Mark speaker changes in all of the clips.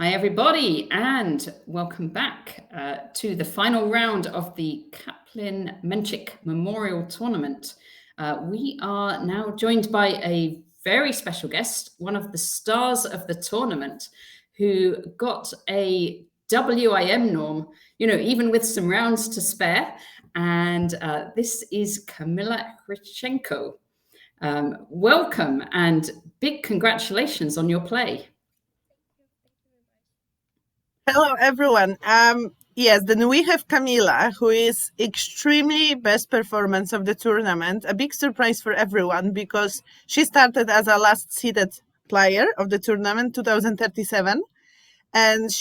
Speaker 1: Hi, everybody, and welcome back to the final round of the Caplin Menchik Memorial Tournament. We are now joined by a very special guest, one of the stars of the tournament, who got a WIM norm, even with some rounds to spare. And this is Kamila Hryshchenko. Welcome and big congratulations on your play.
Speaker 2: Hello, everyone. Yes, then we have Kamila, who is extremely best performance of the tournament. A big surprise for everyone because she started as a last seeded player of the tournament, 2037. And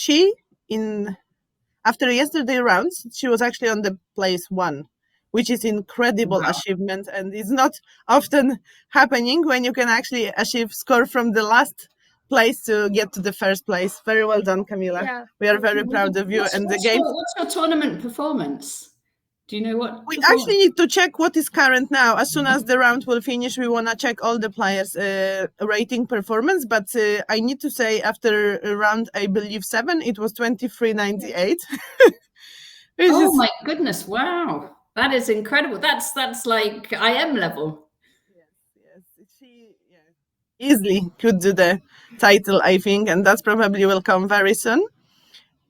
Speaker 2: after yesterday rounds, she was actually on the place 1, which is incredible achievement. And it's not often happening when you can actually achieve score from the last place to get to the first place. Very well done, Kamila.
Speaker 3: Yeah.
Speaker 2: We are very proud of you.
Speaker 1: What's your tournament performance? Do you know what?
Speaker 2: We actually need to check what is current now. As soon as the round will finish, we want to check all the players' rating performance. But I need to say, after round, I believe 7, it was 23.98.
Speaker 1: My goodness! Wow, that is incredible. That's like IM level.
Speaker 2: Yes. She easily could do the title, I think, and that's probably will come very soon.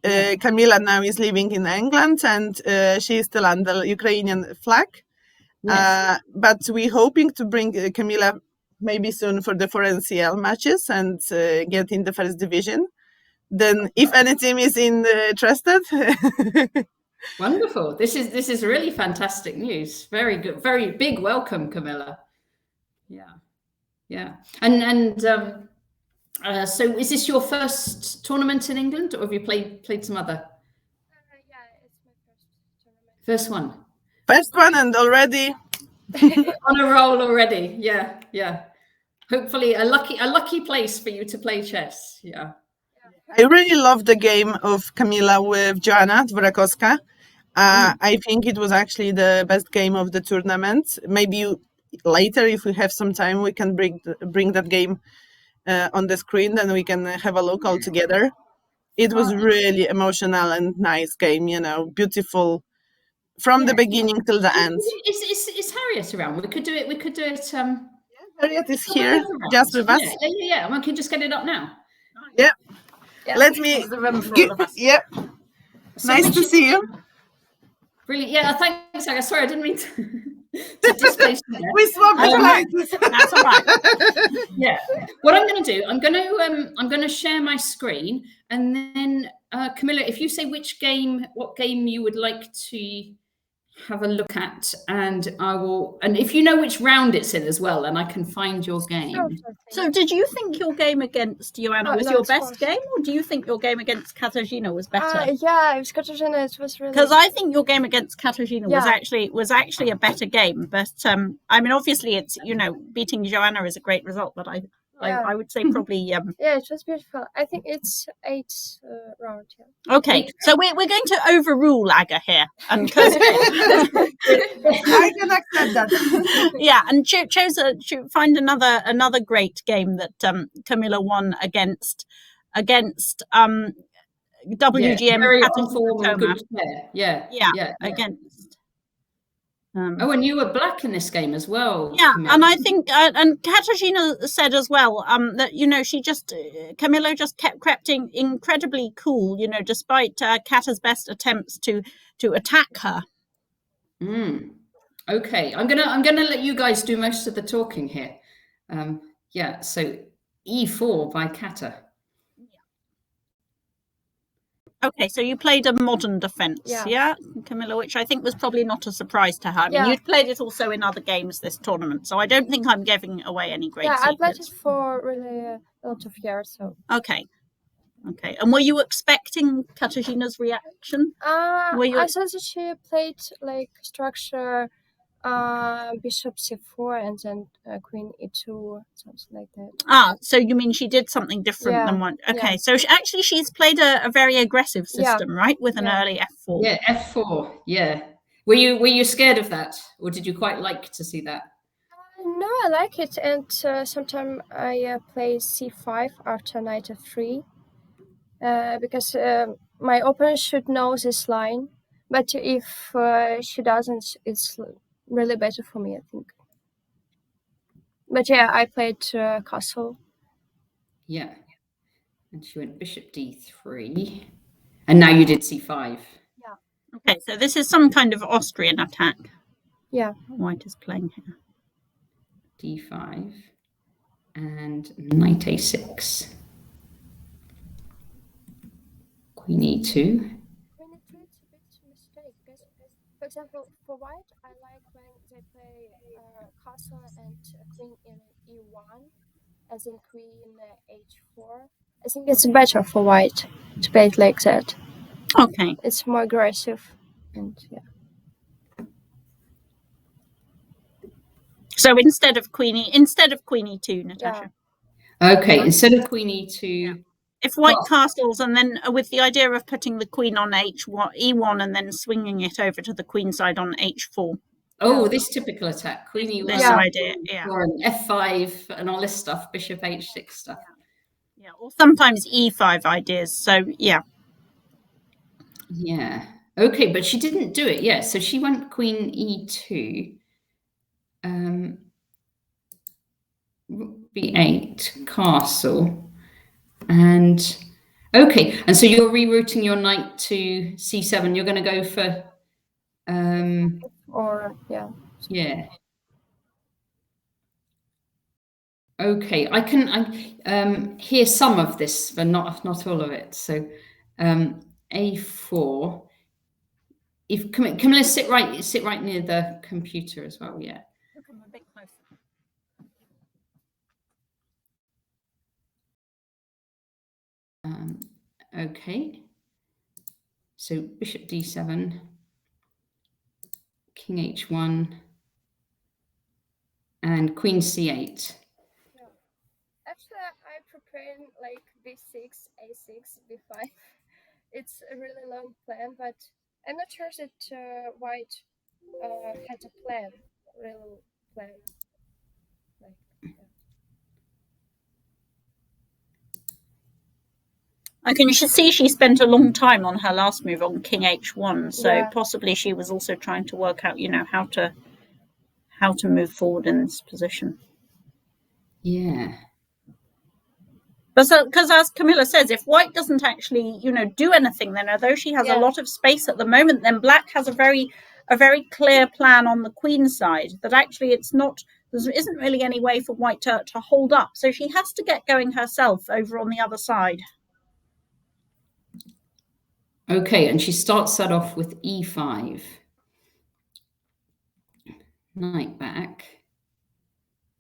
Speaker 2: Kamila now is living in England, and she is still under Ukrainian flag. Yes. But we're hoping to bring Kamila maybe soon for the 4NCL matches and get in the first division. Then, if any team is interested.
Speaker 1: Wonderful! This is really fantastic news. Very good, very big welcome, Kamila. Yeah. And so, is this your first tournament in England, or have you played some other?
Speaker 3: Yeah, it's my first tournament.
Speaker 1: First one.
Speaker 2: First one, and already
Speaker 1: on a roll already. Yeah. Hopefully, a lucky place for you to play chess. Yeah.
Speaker 2: I really love the game of Kamila with Joanna Dworakowska. I think it was actually the best game of the tournament. Maybe later, if we have some time, we can bring that game on the screen, then we can have a look all together. It was really emotional and nice game, beautiful from the beginning till the end.
Speaker 1: Is Harriet around? We could do it.
Speaker 2: Harriet is here, just with us.
Speaker 1: Yeah. We can just get it up now.
Speaker 2: Yeah. Let me. Yeah. Nice to see you.
Speaker 1: Brilliant. Yeah. Thanks, Sarah. Sorry, I didn't mean to displace you.
Speaker 2: We swapped the places.
Speaker 1: That's all right. Yeah. What I'm going to do, I'm going to share my screen, and then Kamila, if you say what game you would like to have a look at, and I will, and if you know which round it's in as well, and I can find your game.
Speaker 4: So did you think your game against Joanna was your best game, or do you think your game against Katarzyna was better?
Speaker 3: Yeah, it was Katarzyna. It was really,
Speaker 4: because I think your game against Katarzyna was actually a better game. But I mean, obviously, it's beating Joanna is a great result, but I would say probably
Speaker 3: yeah, it was beautiful. I think it's 8 round.
Speaker 4: Yeah. Okay, so we're going to overrule Aga here, and because
Speaker 2: I can accept that.
Speaker 4: Yeah, and chose find another great game that Kamila won against WGM.
Speaker 1: Very good player. Yeah.
Speaker 4: Against.
Speaker 1: And you were black in this game as well.
Speaker 4: Yeah,
Speaker 1: Kamila.
Speaker 4: and I think and Katarzyna said as well that Kamila just kept incredibly cool, despite Kata's best attempts to attack her.
Speaker 1: Okay, I'm gonna let you guys do most of the talking here. So E4 by Kata.
Speaker 4: Okay, so you played a modern defence, yeah, Kamila, which I think was probably not a surprise to her. I mean, you'd played it also in other games this tournament, so I don't think I'm giving away any great secrets.
Speaker 3: I played it for really a lot of years. So
Speaker 4: Okay, and were you expecting Katarzyna's reaction?
Speaker 3: I saw that she played like structure, bishop c4 and then queen e2, something like that.
Speaker 4: So you mean she did something different than one? Okay, so she's played a very aggressive system, right, with an early f4.
Speaker 1: Yeah, f4. Yeah. Were you scared of that, or did you quite like to see that?
Speaker 3: No, I like it, and sometimes I play c5 after knight f3. because my opponent should know this line. But if she doesn't, it's really better for me, I think. But yeah, I played castle.
Speaker 1: Yeah. And she went bishop d3. And now you did c5.
Speaker 4: Okay, so this is some kind of Austrian attack.
Speaker 3: Yeah.
Speaker 4: White is playing here.
Speaker 1: d5. And knight a6. Queen e2.
Speaker 3: Queen e2, it's a bit mistake because, for example, for white, I like when they play castle and queen in e1, as in queen h4. I think it's better for white to play it like that.
Speaker 4: Okay.
Speaker 3: It's more aggressive, and yeah.
Speaker 4: So instead of queen e2, Natasha.
Speaker 3: Yeah.
Speaker 1: Okay, instead of queen e2.
Speaker 4: If white castles, and then with the idea of putting the queen on e1 and then swinging it over to the queen side on h4.
Speaker 1: Oh, this typical attack. Queen e1.
Speaker 4: This idea, yeah.
Speaker 1: Or an f5 and all this stuff, bishop h6 stuff.
Speaker 4: Yeah, or sometimes e5 ideas. So, yeah.
Speaker 1: Yeah. Okay, but she didn't do it. Yeah, so she went queen e2. Rook b8, castle. And okay, and so you're rerouting your knight to c7. You're going to go for
Speaker 3: Or
Speaker 1: yeah. Okay, I can hear some of this, but not all of it. So a4. If Kamila sit right near the computer as well. Yeah.
Speaker 4: Come a bit closer.
Speaker 1: Okay. So bishop d7, king h1, and queen c8.
Speaker 3: actually, I prepared like b6, a6, b5. It's a really long plan, but I'm not sure that white had a plan, real plan.
Speaker 4: I can see she spent a long time on her last move on king h1, so possibly she was also trying to work out, how to move forward in this position.
Speaker 1: Yeah.
Speaker 4: Because as Kamila says, if white doesn't actually, do anything, then although she has a lot of space at the moment, then black has a very clear plan on the queen side that actually there isn't really any way for white to hold up. So she has to get going herself over on the other side.
Speaker 1: Okay, and she starts that off with e5. Knight back.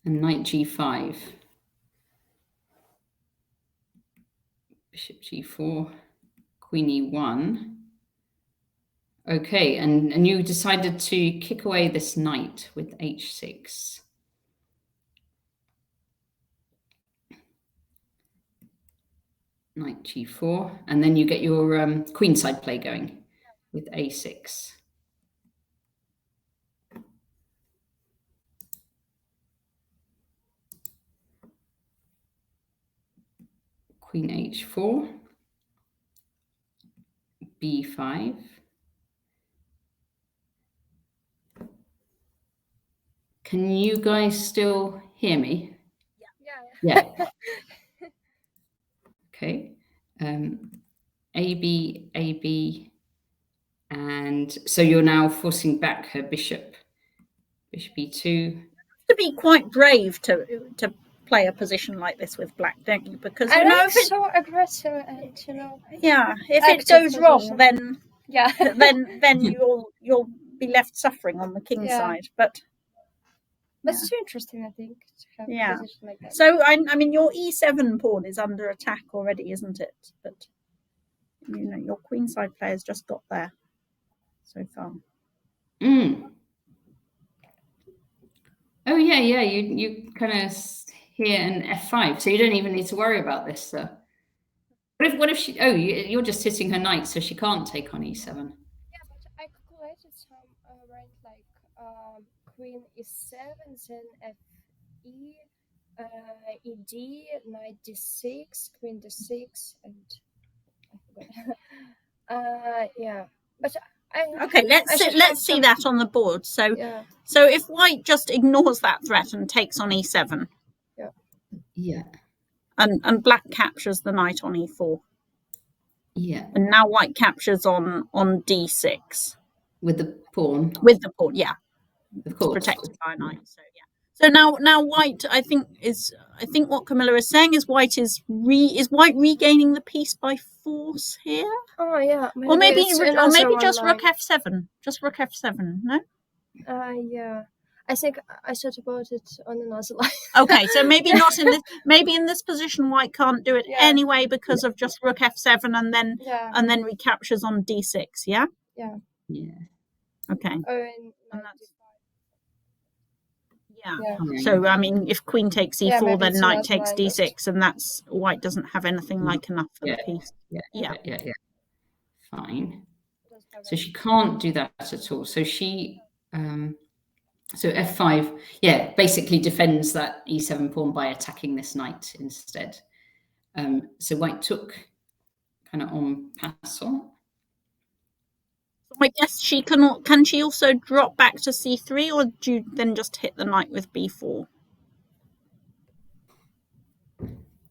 Speaker 1: And knight g5. Bishop g4. Queen e1. Okay, and you decided to kick away this knight with h6. Knight g4, and then you get your queenside play going with a6. Queen h4, b5. Can you guys still hear me? Yeah. Okay. AB, and so you're now forcing back her bishop e2.
Speaker 4: To be quite brave to play a position like this with black, don't you? Because
Speaker 3: if it's so aggressive and
Speaker 4: if it goes wrong, then then you'll be left suffering on the king side. But
Speaker 3: that's too interesting, I think, to have a position like that.
Speaker 4: So I mean, your e7 pawn is under attack already, isn't it? But your queenside player's just got there so far.
Speaker 1: Oh yeah. You kind of hear an f5, so you don't even need to worry about this. What if she? Oh, you're just hitting her knight, so she can't take on e7.
Speaker 3: Yeah, but I calculated some rank like queen e7, then fe, ed, knight d6, queen d6, and Yeah, but I
Speaker 4: Okay,
Speaker 3: I should have
Speaker 4: let's see
Speaker 3: some-
Speaker 4: that on the board. So
Speaker 3: Yeah,
Speaker 4: so if white just ignores that threat and takes on e7,
Speaker 1: Yeah.
Speaker 4: and black captures the knight on e4,
Speaker 1: Yeah.
Speaker 4: and now white captures on d6
Speaker 1: With the pawn,
Speaker 4: with the pawn. Yeah,
Speaker 1: of
Speaker 4: it's
Speaker 1: course.
Speaker 4: protected by a knight. So yeah. So now white, I think what Kamila is saying is white is regaining the piece by force here,
Speaker 3: oh yeah,
Speaker 4: or maybe
Speaker 3: it's another
Speaker 4: just
Speaker 3: one
Speaker 4: rook
Speaker 3: line.
Speaker 4: f7, just rook f7. No.
Speaker 3: Yeah, I think I thought about it on another line.
Speaker 4: Okay, so maybe not in this. Maybe in this position, white can't do it
Speaker 3: Yeah.
Speaker 4: anyway because of just rook f7 and then recaptures on d6. Yeah.
Speaker 1: Yeah.
Speaker 4: Okay.
Speaker 3: Or in
Speaker 4: And
Speaker 3: knight
Speaker 4: that's-
Speaker 3: d5.
Speaker 4: Yeah.
Speaker 3: Yeah.
Speaker 4: So I mean, if queen takes
Speaker 3: Yeah,
Speaker 4: e4,
Speaker 3: maybe
Speaker 4: then
Speaker 3: it's
Speaker 4: knight
Speaker 3: another
Speaker 4: takes
Speaker 3: line,
Speaker 4: d6, and that's white doesn't have anything like enough for
Speaker 1: Yeah.
Speaker 4: the piece.
Speaker 1: Yeah. Fine.
Speaker 3: Doesn't have
Speaker 1: So she can't do that at all. So she, so f5, yeah, basically defends that e7 pawn by attacking this knight instead. So white took kind of en passant.
Speaker 4: I guess she can she also drop back to c3, or do you then just hit the knight with b4?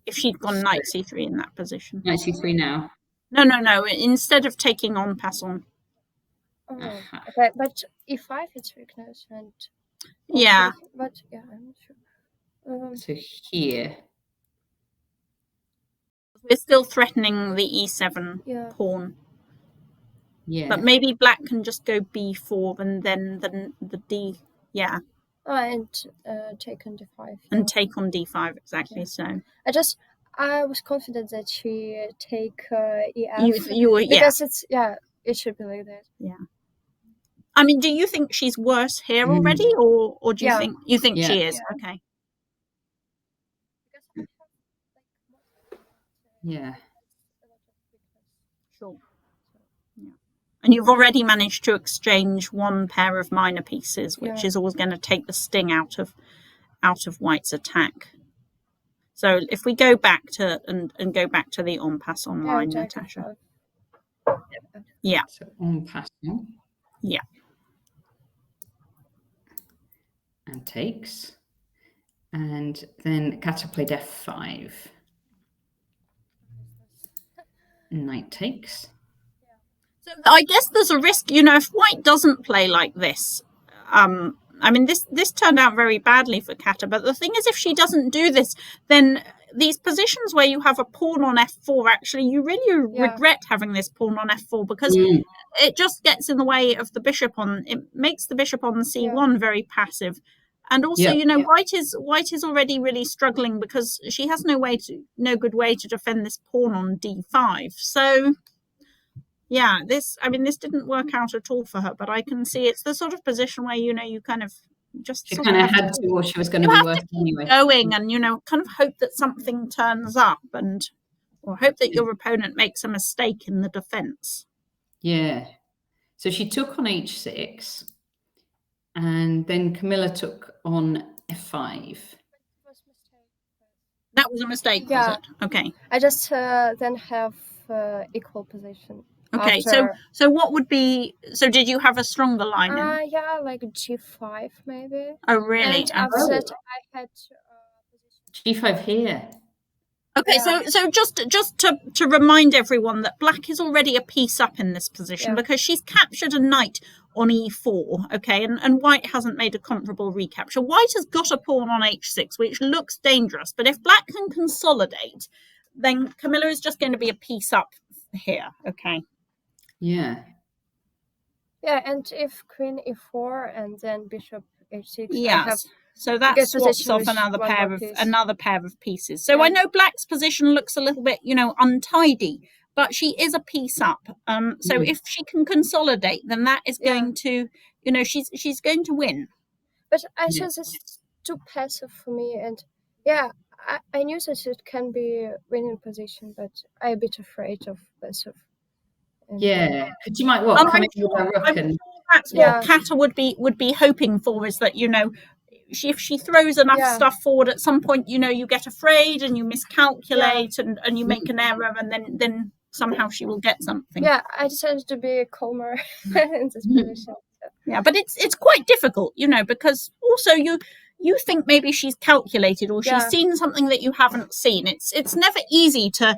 Speaker 4: If she'd gone knight c3 in that position.
Speaker 1: Knight c3 now.
Speaker 4: No. Instead of taking en passant.
Speaker 3: Oh,
Speaker 1: Aha.
Speaker 3: okay, but e5 it's weakness and
Speaker 4: Yeah.
Speaker 3: but yeah, I'm not sure.
Speaker 1: So here,
Speaker 4: We're still threatening the e7
Speaker 3: Yeah.
Speaker 4: pawn.
Speaker 1: yeah.
Speaker 4: But maybe black can just go b4 and then the d, yeah,
Speaker 3: And take on d5.
Speaker 4: and
Speaker 3: yeah.
Speaker 4: take on d5, exactly.
Speaker 3: Yeah.
Speaker 4: So
Speaker 3: I was confident that she take ef
Speaker 4: you were, yeah.
Speaker 3: because it should be like that.
Speaker 4: I mean, do you think she's worse here already, or do you
Speaker 3: Yeah.
Speaker 4: think
Speaker 1: Yeah.
Speaker 4: she is?
Speaker 3: Yeah.
Speaker 4: Okay.
Speaker 1: Yeah.
Speaker 4: Sure. Yeah. And you've already managed to exchange one pair of minor pieces, which
Speaker 3: Yeah.
Speaker 4: is always going to take the sting out of white's attack. So if we go back to and go back to the en passant line,
Speaker 3: jack
Speaker 4: Natasha.
Speaker 3: f5.
Speaker 4: Yeah.
Speaker 1: So en passant.
Speaker 4: Yeah.
Speaker 1: And takes. And then Kata played f5. Knight takes.
Speaker 4: So I guess there's a risk, if white doesn't play like this. I mean, this turned out very badly for Kata, but the thing is, if she doesn't do this, then these positions where you have a pawn on f4, actually, you really regret having this pawn on f4 because it just gets in the way of the bishop it makes the bishop on c1 very passive. And also, white is already really struggling because she has no good way to defend this pawn on d5. So, yeah, this didn't work out at all for her. But I can see it's the sort of position where you kind of just
Speaker 1: She
Speaker 4: sort
Speaker 1: kind of
Speaker 4: have
Speaker 1: had to, or she was going to
Speaker 4: you
Speaker 1: be
Speaker 4: have
Speaker 1: worse
Speaker 4: to keep
Speaker 1: anyway.
Speaker 4: going, and kind of hope that something turns up, or hope that your opponent makes a mistake in the defense.
Speaker 1: Yeah. So she took on h6. And then Kamila took on f5.
Speaker 4: That was a mistake,
Speaker 3: Yeah.
Speaker 4: was it? Okay.
Speaker 3: I just then have equal position.
Speaker 4: Okay.
Speaker 3: After,
Speaker 4: So what would be? So did you have a stronger line?
Speaker 3: yeah, like g5 maybe.
Speaker 4: Oh, really?
Speaker 3: And after that, I had
Speaker 1: g5 here.
Speaker 4: Okay,
Speaker 3: Yeah.
Speaker 4: so just to remind everyone that black is already a piece up in this position because she's captured a knight on e4, okay, and white hasn't made a comparable recapture. White has got a pawn on h6, which looks dangerous, but if black can consolidate, then Kamila is just going to be a piece up here, okay?
Speaker 1: Yeah.
Speaker 3: Yeah, and if queen e4 and then bishop h6,
Speaker 4: Yes. So that
Speaker 3: good
Speaker 4: swaps
Speaker 3: position
Speaker 4: off
Speaker 3: with
Speaker 4: another
Speaker 3: one
Speaker 4: pair
Speaker 3: more
Speaker 4: of
Speaker 3: piece.
Speaker 4: pieces. So I know black's position looks a little bit, untidy, but she is a piece up. So if she can consolidate, then that is going to, she's going to win.
Speaker 3: But I think it's too passive for me, and I knew that it can be winning position, but I'm a bit afraid of passive. And,
Speaker 1: Yeah, because you might
Speaker 4: I'm
Speaker 1: come in
Speaker 4: sure-
Speaker 1: with a rook
Speaker 4: I'm
Speaker 1: and
Speaker 4: sure that's what Kata would be hoping for, is that if she throws enough stuff forward at some point, you get afraid and you miscalculate and you make an error, and then somehow she will get something.
Speaker 3: Yeah, I decided to be calmer in this position.
Speaker 4: Yeah, but it's quite difficult, because also you think maybe she's calculated or she's seen something that you haven't seen. It's never easy to,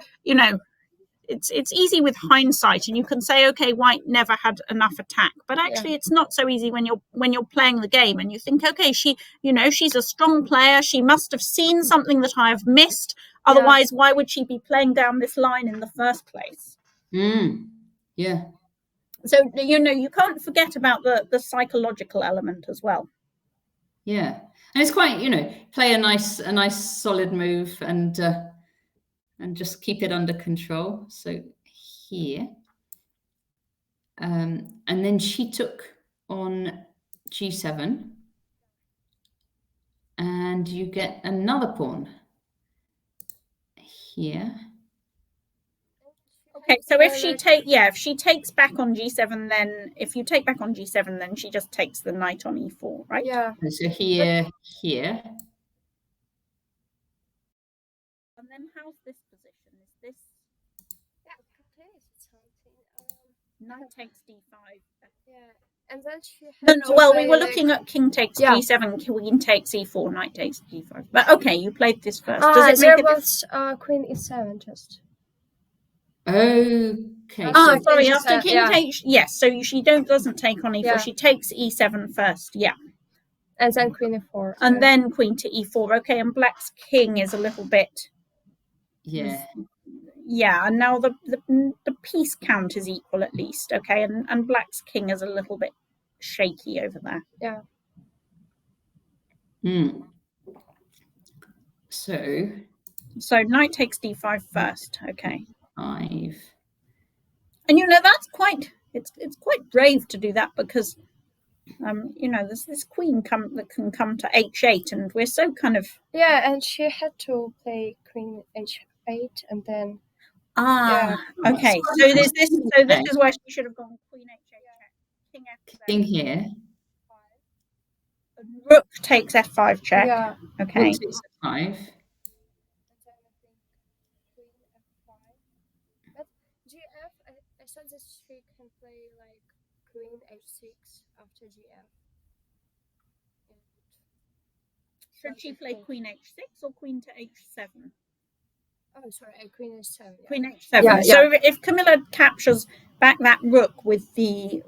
Speaker 4: it's easy with hindsight, and you can say, okay, white never had enough attack, but actually it's not so easy when you're playing the game and you think, okay, she's a strong player, she must have seen something that I have missed, otherwise why would she be playing down this line in the first place?
Speaker 1: Yeah.
Speaker 4: So you can't forget about the psychological element as well.
Speaker 1: Yeah, and it's quite, play a nice solid move and just keep it under control. So here, and then she took on g7, and you get another pawn here.
Speaker 4: Okay, so if she takes back on g7, then if you take back on g7, then she just takes the knight on e4, right?
Speaker 3: Yeah.
Speaker 1: And so here.
Speaker 4: And then how's this position? Is this knight takes d5?
Speaker 3: Yeah, and then she had
Speaker 4: No. Well, we were looking at king takes d7, queen takes e4, knight takes d5. But okay, you played this first. Does it
Speaker 3: there
Speaker 4: make
Speaker 3: was queen e7 just.
Speaker 1: Okay.
Speaker 4: Sorry. After king takes, yes. So she doesn't take on e4.
Speaker 3: Yeah.
Speaker 4: She takes e7 first. Yeah.
Speaker 3: And then queen e4.
Speaker 4: And then queen to e4. Okay, and black's king is a little bit.
Speaker 1: Yeah.
Speaker 4: Yeah, and now the piece count is equal at least. Okay, and black's king is a little bit shaky over there.
Speaker 3: Yeah.
Speaker 4: So knight takes d5 first. Okay.
Speaker 1: 5.
Speaker 4: And that's quite it's quite brave to do that, because there's this queen that can come to h8, and we're so kind of
Speaker 3: and she had to play queen h8 and then
Speaker 4: okay. So this is where she should have gone queen h8 check, king f7.
Speaker 1: King here.
Speaker 4: Rook takes f5 check.
Speaker 3: Yeah.
Speaker 4: Okay.
Speaker 1: Rook takes f5.
Speaker 3: I saw that she can play like queen h6 after gf.
Speaker 4: Should she play queen h6 or queen to h7?
Speaker 3: Oh, sorry, queen h7. Yeah.
Speaker 4: Queen h7.
Speaker 3: Yeah,
Speaker 4: so if Kamila captures back that rook with the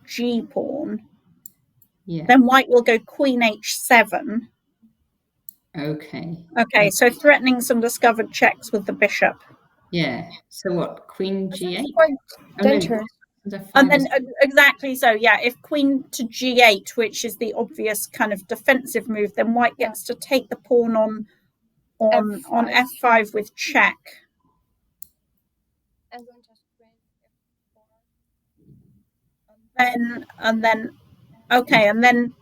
Speaker 4: g pawn, then white will go queen h7. Okay, so threatening some discovered checks with the bishop.
Speaker 1: Yeah. So what? Queen g8?
Speaker 3: Quite dangerous.
Speaker 4: And then exactly so. Yeah, if queen to g8, which is the obvious kind of defensive move, then white gets to take the pawn on f5 with check.
Speaker 3: And then just queen f4.
Speaker 4: And then okay, and then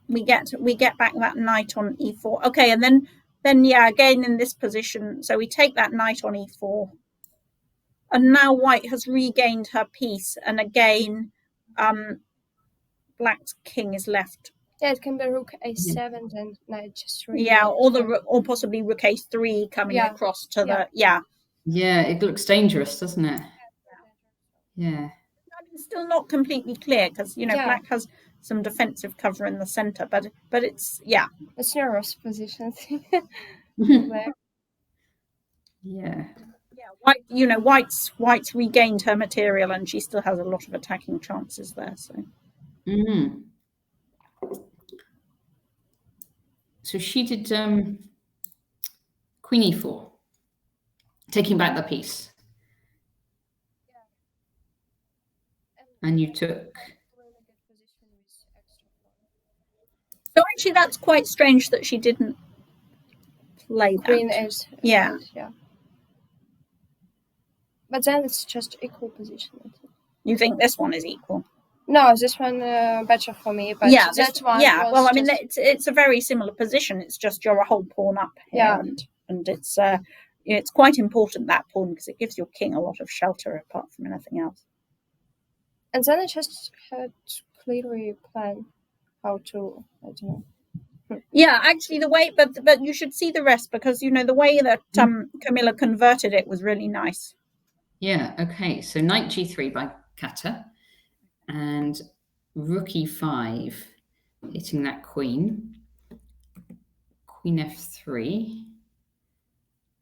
Speaker 4: we get back that knight on e4. Okay, and then again in this position, so we take that knight on e4, and now white has regained her piece, and again black's king is left.
Speaker 3: Yeah, it can be rook a7 and knight just
Speaker 4: or possibly rook a3 coming across to the
Speaker 1: it looks dangerous, doesn't it? Yeah.
Speaker 4: It's still not completely clear, because black has some defensive cover in the center, but it's
Speaker 3: it's nervous position.
Speaker 4: White's regained her material, and she still has a lot of attacking chances there.
Speaker 1: So she did queen e4, taking back the piece. And you took.
Speaker 4: So actually, that's quite strange that she didn't play that.
Speaker 3: Queen is
Speaker 4: yeah.
Speaker 3: But then it's just equal position.
Speaker 4: You think this one is equal?
Speaker 3: No, this one better for me. But that one.
Speaker 4: Yeah. Well, I mean, it's a very similar position. It's just you're a whole pawn up here, and it's quite important, that pawn, because it gives your king a lot of shelter apart from anything else.
Speaker 3: And then I just had clearly planned how to, I don't know.
Speaker 4: Yeah, actually, the way, but you should see the rest, because the way that Kamila converted it was really nice.
Speaker 1: Yeah. Okay. So knight g3 by Kata, and rook e5, hitting that queen. Queen f3,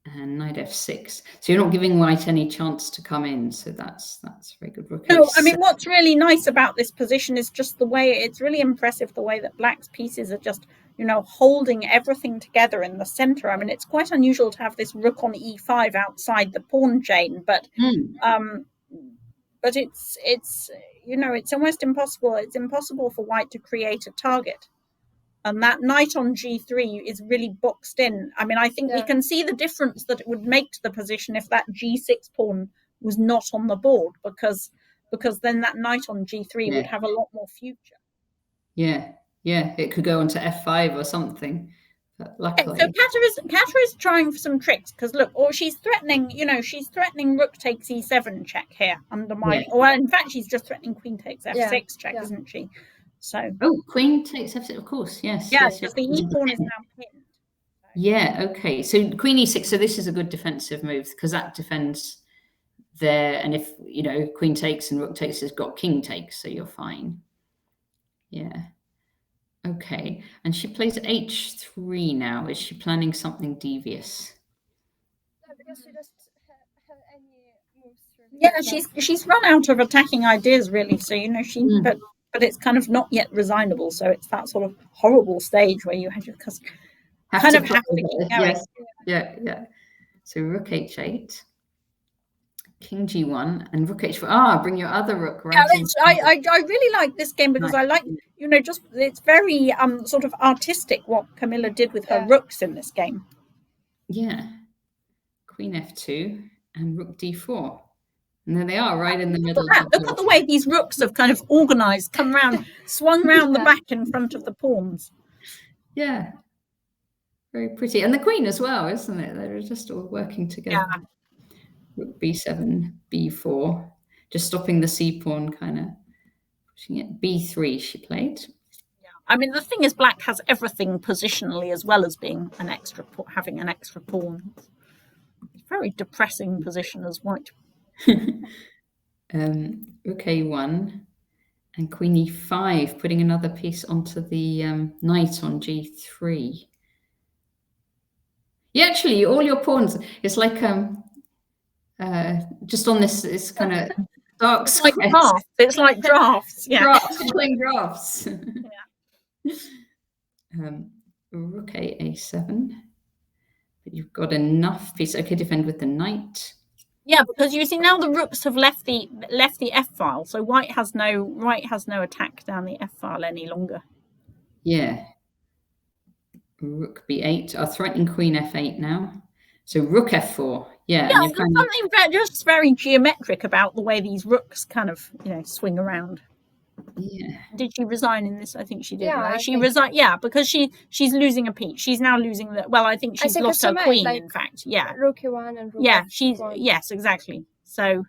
Speaker 1: and knight f6. So you're not giving white any chance to come in. So that's very good. Rook
Speaker 4: No, I
Speaker 1: a7.
Speaker 4: mean, what's really nice about this position is just the way, it's really impressive the way that black's pieces are just, holding everything together in the center. I mean, it's quite unusual to have this rook on e5 outside the pawn chain, but it's it's almost impossible. It's impossible for white to create a target. And that knight on g3 is really boxed in. I mean, I think we can see the difference that it would make to the position if that g6 pawn was not on the board, because then that knight on g3 would have a lot more future.
Speaker 1: Yeah, it could go on to f5 or something. But luckily,
Speaker 4: so Kata is trying for some tricks, because look, or she's threatening, she's threatening rook takes e7 check here, undermining. Or in fact, she's just threatening queen takes f6 check, isn't she? So
Speaker 1: queen takes f6, of course, yes.
Speaker 4: Yeah, because the e pawn is now pinned.
Speaker 1: Yeah, okay. So queen e6. So this is a good defensive move, because that defends there. And if queen takes and rook takes, has got king takes, so you're fine. Yeah. Okay. And she plays h3 now. Is she planning something devious?
Speaker 3: No, because she doesn't have any moves.
Speaker 4: Yeah, she's run out of attacking ideas, really. So but it's kind of not yet resignable. So it's that sort of horrible stage where you have to keep going.
Speaker 1: Yes. Yeah. So rook h8, king g1, and rook h4. Bring your other rook right.
Speaker 4: I really like this game, because I like just it's very sort of artistic what Kamila did with her rooks in this game.
Speaker 1: Yeah. Queen f2 and rook d4. And there they are, right in the middle.
Speaker 4: Look at the way these rooks have kind of organized, come round, swung round the back in front of the pawns.
Speaker 1: Yeah. Very pretty. And the queen as well, isn't it? They're just all working together.
Speaker 4: Yeah.
Speaker 1: Rook b7, b4, just stopping the c pawn, kind of pushing it. b3 she played.
Speaker 4: Yeah. I mean, the thing is, black has everything positionally as well as being having an extra pawn. It's a very depressing position as white.
Speaker 1: Rook a1 and queen e5, putting another piece onto the knight on g3. Yeah, actually, all your pawns, it's like just on this kind of dark square.
Speaker 4: It's like drafts. Yeah.
Speaker 1: Playing drafts. Rook a7. But you've got enough pieces. Okay, defend with the knight.
Speaker 4: Yeah, because you see now the rooks have left the f file, so white has no attack down the f file any longer.
Speaker 1: Yeah. Rook b8. Threatening queen f8 now. So rook f4. Yeah.
Speaker 4: Yeah, there's something just very geometric about the way these rooks kind of swing around.
Speaker 1: Yeah.
Speaker 4: Did she resign in this? I think she did.
Speaker 3: Yeah,
Speaker 4: right? She resigned. Yeah, because she's losing a piece. She's now losing the. Well, I think she's lost her queen. In fact, yeah.
Speaker 3: Rook e1 and rook.
Speaker 4: Yeah, yes, exactly. So,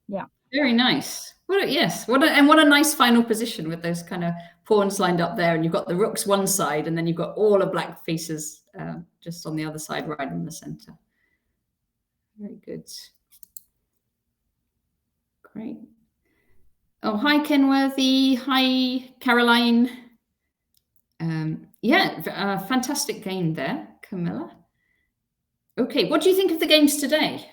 Speaker 4: yeah.
Speaker 1: Very nice. What a nice final position with those kind of pawns lined up there, and you've got the rooks one side, and then you've got all of black pieces just on the other side, right in the center. Very good. Great. Oh, hi, Kenworthy. Hi, Caroline. Fantastic game there, Kamila. Okay, what do you think of the games today?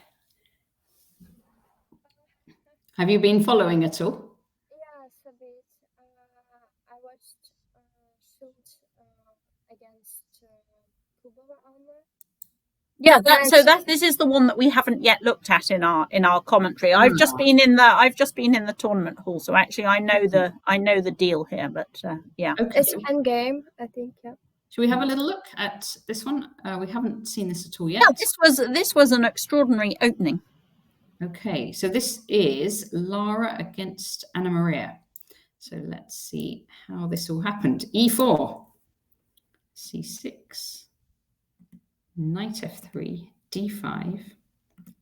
Speaker 1: Have you been following at all?
Speaker 3: Yes, a bit. I watched shoot against Kubova Alma.
Speaker 4: Yeah, this is the one that we haven't yet looked at in our commentary. I've just been in the tournament hall, so actually I know the deal here. But yeah,
Speaker 3: okay. It's end game, I think. Yeah.
Speaker 1: Should we have a little look at this one? We haven't seen this at all yet.
Speaker 4: Yeah, this was an extraordinary opening.
Speaker 1: Okay, so this is Lara against Anna Maria. So let's see how this all happened. E4, C6. Knight f3, d5,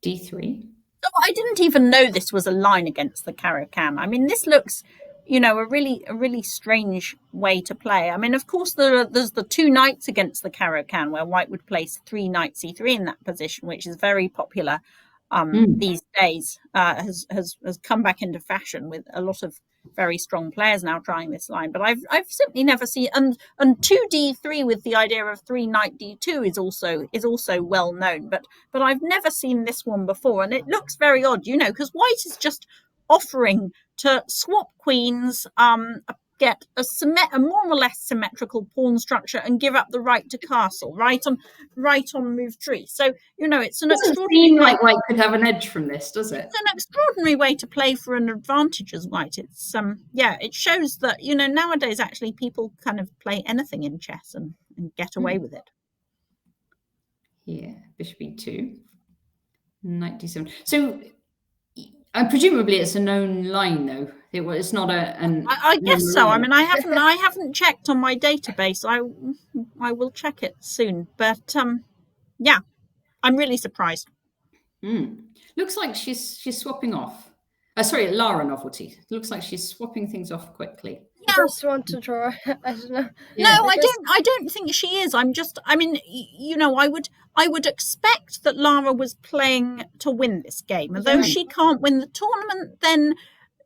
Speaker 1: d3.
Speaker 4: Oh, I didn't even know this was a line against the Caro-Kann. I mean, this looks a really strange way to play. I mean, of course, there's the 2 knights against the Caro-Kann, where white would place 3 knights e3 in that position, which is very popular these days. Has come back into fashion with a lot of very strong players now trying this line. But I've simply never seen, and 2d3 with the idea of 3 knight d2 is also well known. But I've never seen this one before, and it looks very odd, because white is just offering to swap queens, get a more or less symmetrical pawn structure, and give up the right to castle, right on move 3. So it's an extraordinary
Speaker 1: seem like white could have an edge from this, does it?
Speaker 4: It's an extraordinary way to play for an advantage as white. It's it shows that nowadays actually people kind of play anything in chess and get away with it.
Speaker 1: Yeah, bishop e2, knight d7. So presumably it's a known line, though. It's not
Speaker 4: I guess so. I mean, I haven't checked on my database. I will check it soon. But yeah, I'm really surprised.
Speaker 1: Looks like she's swapping off. Sorry, Lara Novelty. Looks like she's swapping things off quickly.
Speaker 3: I just want to draw. I don't know.
Speaker 4: Yeah. No, I don't think she is. I would expect that Lara was playing to win this game. And though she can't win the tournament, then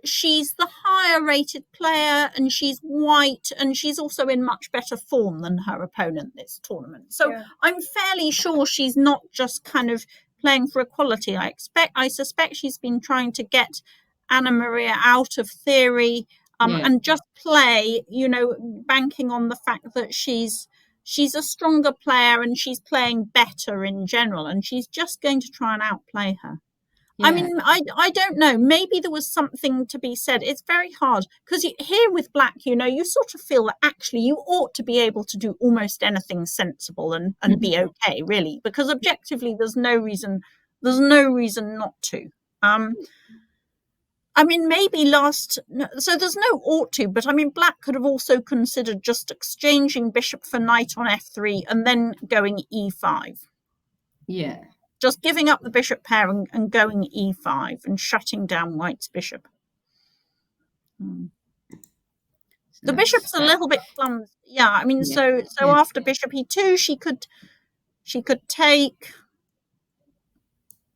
Speaker 4: she's the higher rated player, and she's white, and she's also in much better form than her opponent this tournament. So I'm fairly sure she's not just kind of playing for equality. I suspect she's been trying to get Anna Maria out of theory, and just play, banking on the fact that she's a stronger player and she's playing better in general, and she's just going to try and outplay her. Yeah. I mean, I don't know. Maybe there was something to be said. It's very hard because here with black, you sort of feel that actually you ought to be able to do almost anything sensible and be okay, really, because objectively there's no reason not to. I mean, maybe so there's no ought to, but I mean, black could have also considered just exchanging bishop for knight on f3 and then going e5.
Speaker 1: Yeah.
Speaker 4: Just giving up the bishop pair and going e5 and shutting down white's bishop. The bishop's a little bit clumsy. Yeah, I mean, so after bishop e2, she could take.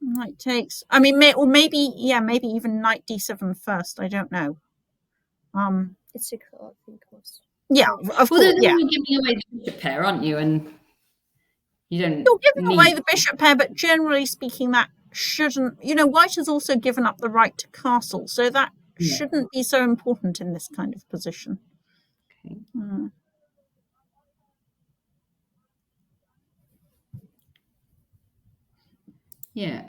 Speaker 4: Knight takes. I mean, maybe even knight d7 first. I don't know.
Speaker 3: It's equal, I think.
Speaker 4: Yeah, of course.
Speaker 1: You're giving away the bishop pair, aren't you? And you're
Speaker 4: giving away the bishop pair, but generally speaking, that shouldn't. White has also given up the right to castle, so that shouldn't be so important in this kind of position.
Speaker 1: Okay. Yeah.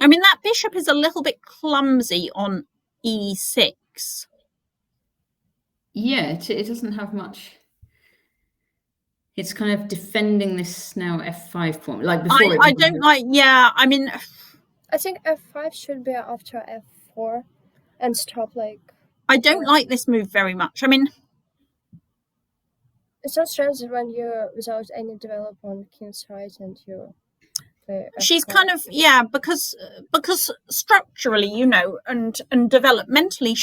Speaker 4: I mean, that bishop is a little bit clumsy on e6.
Speaker 1: Yeah, it doesn't have much. It's kind of defending this now f5 pawn, like before.
Speaker 4: I don't like. Yeah, I mean,
Speaker 3: I think f5 should be after f4 and stop
Speaker 4: I don't like this move very much. I mean,
Speaker 3: it's not strange when you're without any develop on king's right and you play
Speaker 4: she's
Speaker 3: f5.
Speaker 4: kind of because structurally, and developmentally,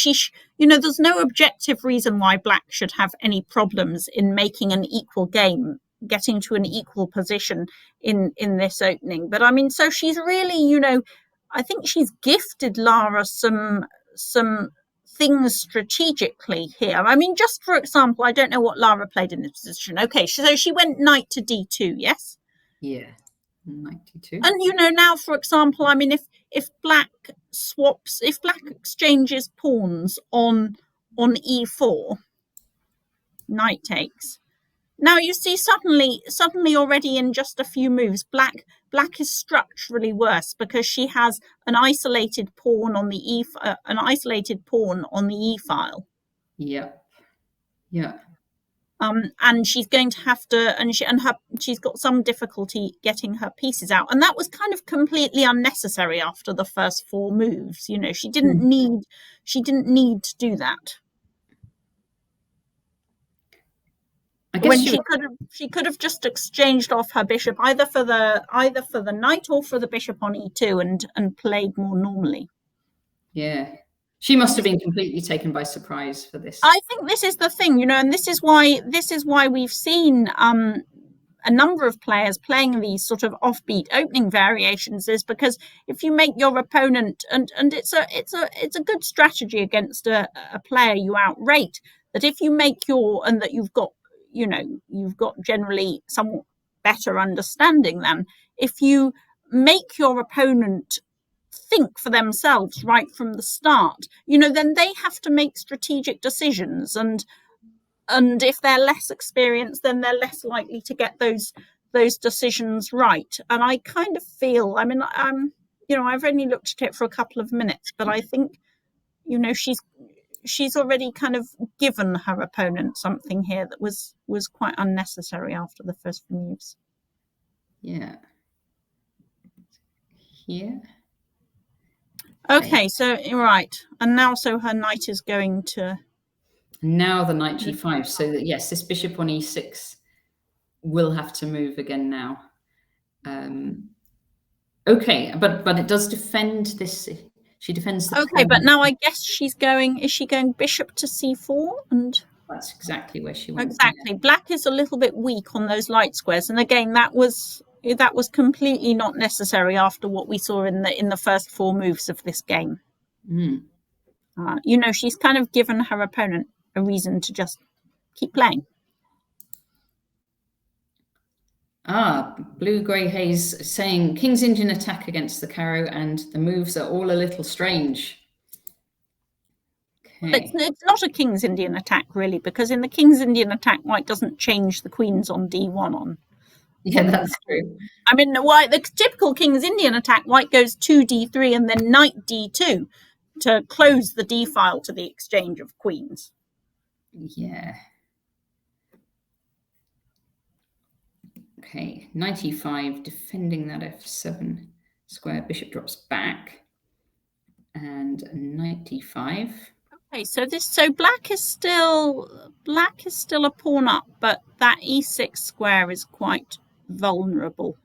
Speaker 4: there's no objective reason why black should have any problems in making an equal game, getting to an equal position in this opening. But I mean, so she's really, I think she's gifted Lara some things strategically here. I mean, just for example, I don't know what Lara played in this position. Okay, so she went knight to d2, yes?
Speaker 1: Yeah, knight d2.
Speaker 4: And now, for example, I mean, if black exchanges pawns on e4, knight takes. Now you see suddenly already in just a few moves, black is structurally worse because she has an isolated pawn on the e file.
Speaker 1: Yeah. Yeah.
Speaker 4: And she's going to have to, she's got some difficulty getting her pieces out, and that was kind of completely unnecessary after the first 4 moves. She didn't need to do that.
Speaker 1: I guess
Speaker 4: when she could have just exchanged off her bishop either for the knight or for the bishop on e2 and played more normally.
Speaker 1: Yeah. She must have been completely taken by surprise for this.
Speaker 4: I think this is the thing, you know, and this is why we've seen a number of players playing these sort of offbeat opening variations, is because if you make your opponent, and it's a good strategy against a player you outrate, that if you make and that you've got generally somewhat better understanding than, if you make your opponent think for themselves right from the start, then they have to make strategic decisions, and if they're less experienced, then they're less likely to get those decisions right. And I kind of feel, I mean, I've only looked at it for a couple of minutes, but I think, she's already kind of given her opponent something here that was quite unnecessary after the first few moves.
Speaker 1: Yeah. Here.
Speaker 4: Okay, so right, and now so her knight is going to.
Speaker 1: Now the knight g5, so that yes, this bishop on e6 will have to move again now. Okay, but it does defend this. She defends the
Speaker 4: Okay,
Speaker 1: pawn.
Speaker 4: but now I guess is she going bishop to c4? And
Speaker 1: that's exactly where she wants.
Speaker 4: Exactly. Yeah. Black is a little bit weak on those light squares, and again that was completely not necessary after what we saw in the first 4 moves of this game. She's kind of given her opponent a reason to just keep playing.
Speaker 1: Blue Grey Haze saying King's Indian attack against the Caro, and the moves are all a little strange. Okay.
Speaker 4: It's not a King's Indian attack really, because in the King's Indian attack, White doesn't change the queens on d1 on.
Speaker 1: Yeah, that's true.
Speaker 4: I mean, the typical King's Indian attack, White goes 2 d3 and then knight d2 to close the d file to the exchange of queens.
Speaker 1: Yeah. Okay, 95, defending that f7 square. Bishop drops back, and 95.
Speaker 4: Okay, so black is still a pawn up, but that e6 square is quite vulnerable.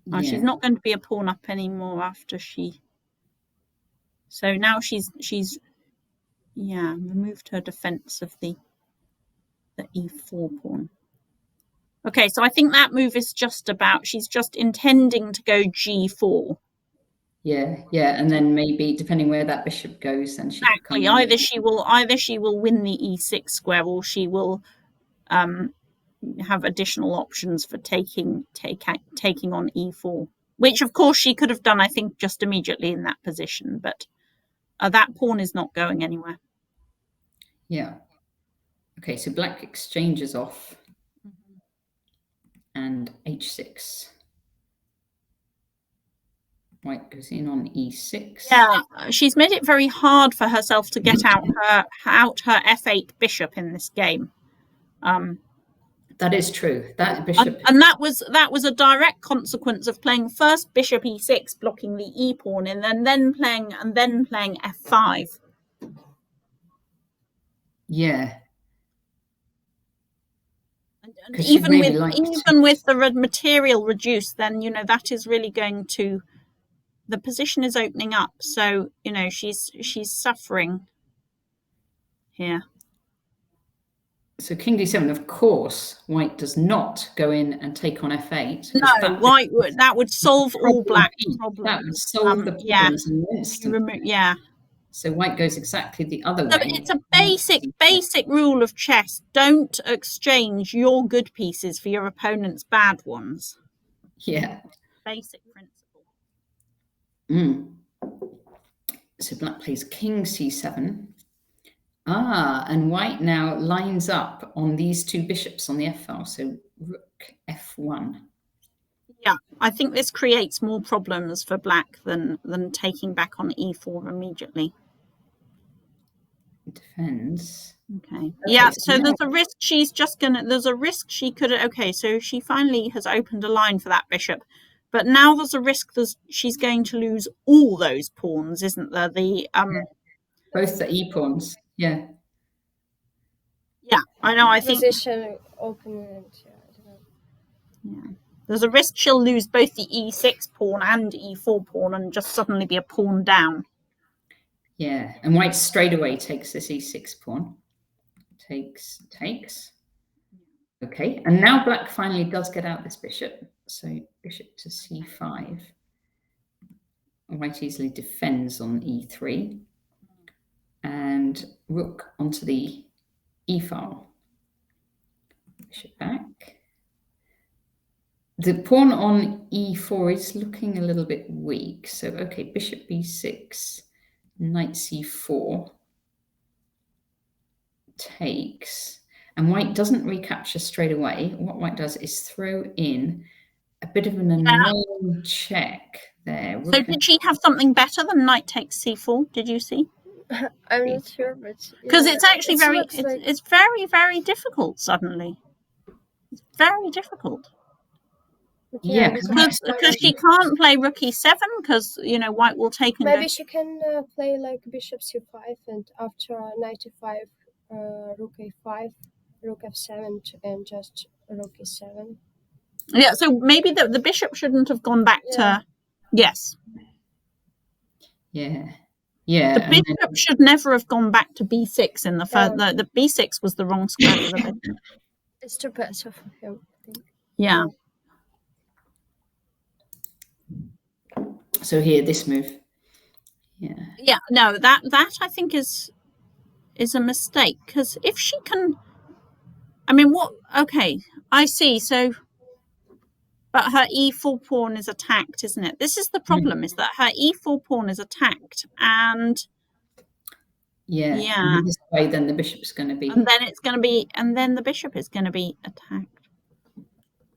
Speaker 1: Yeah.
Speaker 4: She's not going to be a pawn up anymore after she. So now she's removed her defense of the e4 pawn. Okay, so I think that move is she's just intending to go g4.
Speaker 1: Yeah, and then maybe depending where that bishop goes, then she
Speaker 4: exactly. Either she will win the e6 square, or she will have additional options for taking on e4, which of course she could have done, I think, just immediately in that position, but that pawn is not going anywhere.
Speaker 1: Yeah. Okay, so black exchanges off, and h6. White goes in on e6.
Speaker 4: Yeah, she's made it very hard for herself to get out her f8 bishop in this game.
Speaker 1: That is true. That bishop,
Speaker 4: and that was a direct consequence of playing first bishop e6, blocking the e pawn, and then playing f5.
Speaker 1: Yeah.
Speaker 4: And even with the material reduced, then that is really going to. The position is opening up, so she's suffering here.
Speaker 1: So King d7, of course, White does not go in and take on f8.
Speaker 4: No, White that would solve all Black's problems.
Speaker 1: That would solve the problems in an instant.
Speaker 4: Yeah.
Speaker 1: So White goes exactly the other way.
Speaker 4: But it's a basic rule of chess. Don't exchange your good pieces for your opponent's bad ones.
Speaker 1: Yeah.
Speaker 4: Basic principle.
Speaker 1: So Black plays King c7. And White now lines up on these 2 bishops on the f file. So Rook f1.
Speaker 4: Yeah, I think this creates more problems for Black than taking back on e4 immediately.
Speaker 1: Defends.
Speaker 4: Okay. Yeah, so there's a risk there's a risk she could. Okay, so she finally has opened a line for that bishop. But now there's a risk she's going to lose all those pawns, isn't there?
Speaker 1: Both the e pawns. Yeah.
Speaker 4: Yeah, I know. I think
Speaker 3: position open.
Speaker 4: Yeah. There's a risk she'll lose both the e6 pawn and e4 pawn and just suddenly be a pawn down.
Speaker 1: Yeah, and white straight away takes this e6 pawn. Takes. Okay, and now black finally does get out this bishop. So bishop to c5. White easily defends on e3. And rook onto the e-file. Bishop back. The pawn on e4 is looking a little bit weak. So, okay, bishop b6, knight c4 takes. And white doesn't recapture straight away. What white does is throw in a bit of an annoying check there.
Speaker 4: So did she have something better than knight takes c4? Did you see?
Speaker 3: I'm not sure, but
Speaker 4: because it's actually it's very, very difficult suddenly. It's very difficult.
Speaker 1: Yeah,
Speaker 4: because she can't play rook e7 because white will take and
Speaker 3: maybe she can play like bishop c5 and after knight e5, rook a5, rook f7 and just rook e7.
Speaker 4: Yeah, so maybe the bishop shouldn't have gone back to yes.
Speaker 1: Yeah. Yeah.
Speaker 4: The bishop should never have gone back to b6 in the first. The b6 was the wrong square for the bishop.
Speaker 3: It's too passive for him, I think.
Speaker 4: Yeah.
Speaker 1: So here, this move. Yeah.
Speaker 4: Yeah. No, that I think is a mistake because if she can, I mean, what? Okay, I see. So, but her e4 pawn is attacked, isn't it? This is the problem: is that her e4 pawn is attacked, and
Speaker 1: and this way, then the bishop's going to be,
Speaker 4: and then the bishop is going to be attacked.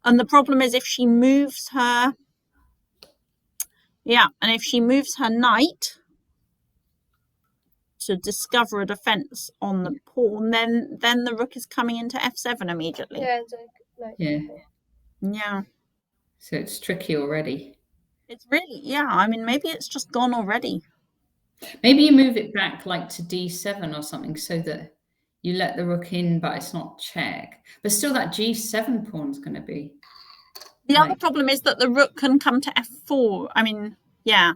Speaker 4: And the problem is if she moves her, and if she moves her knight to discover a defense on the pawn, then the rook is coming into f7 immediately.
Speaker 3: Yeah, exactly.
Speaker 4: Yeah.
Speaker 1: So it's tricky already.
Speaker 4: It's really, I mean, maybe it's just gone already.
Speaker 1: Maybe you move it back like to d7 or something so that you let the rook in, but it's not check. But still that g7 pawn's going to be...
Speaker 4: The other problem is that the rook can come to f4. I mean, yeah.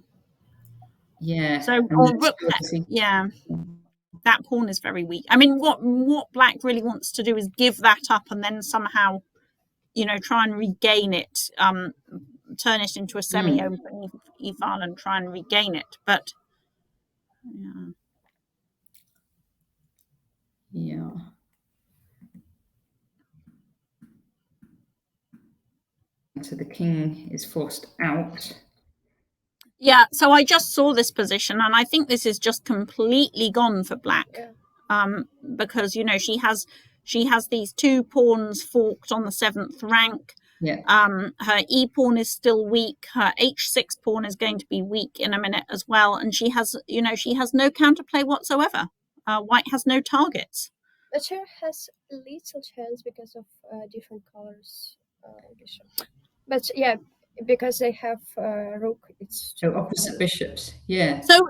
Speaker 4: So, or rook, that pawn is very weak. I mean, what black really wants to do is give that up and then somehow, try and regain it, turn it into a semi-open e-file and try and regain it. But,
Speaker 1: yeah. So the king is forced out.
Speaker 4: Yeah, so I just saw this position and I think this is just completely gone for black. Because she has these two pawns forked on the 7th rank. Her e pawn is still weak. Her h6 pawn is going to be weak in a minute as well, and she has no counterplay whatsoever. White has no targets.
Speaker 3: But she has a little chance because of different colors. But because they have rook, it's
Speaker 1: so opposite bishops. Yeah.
Speaker 4: So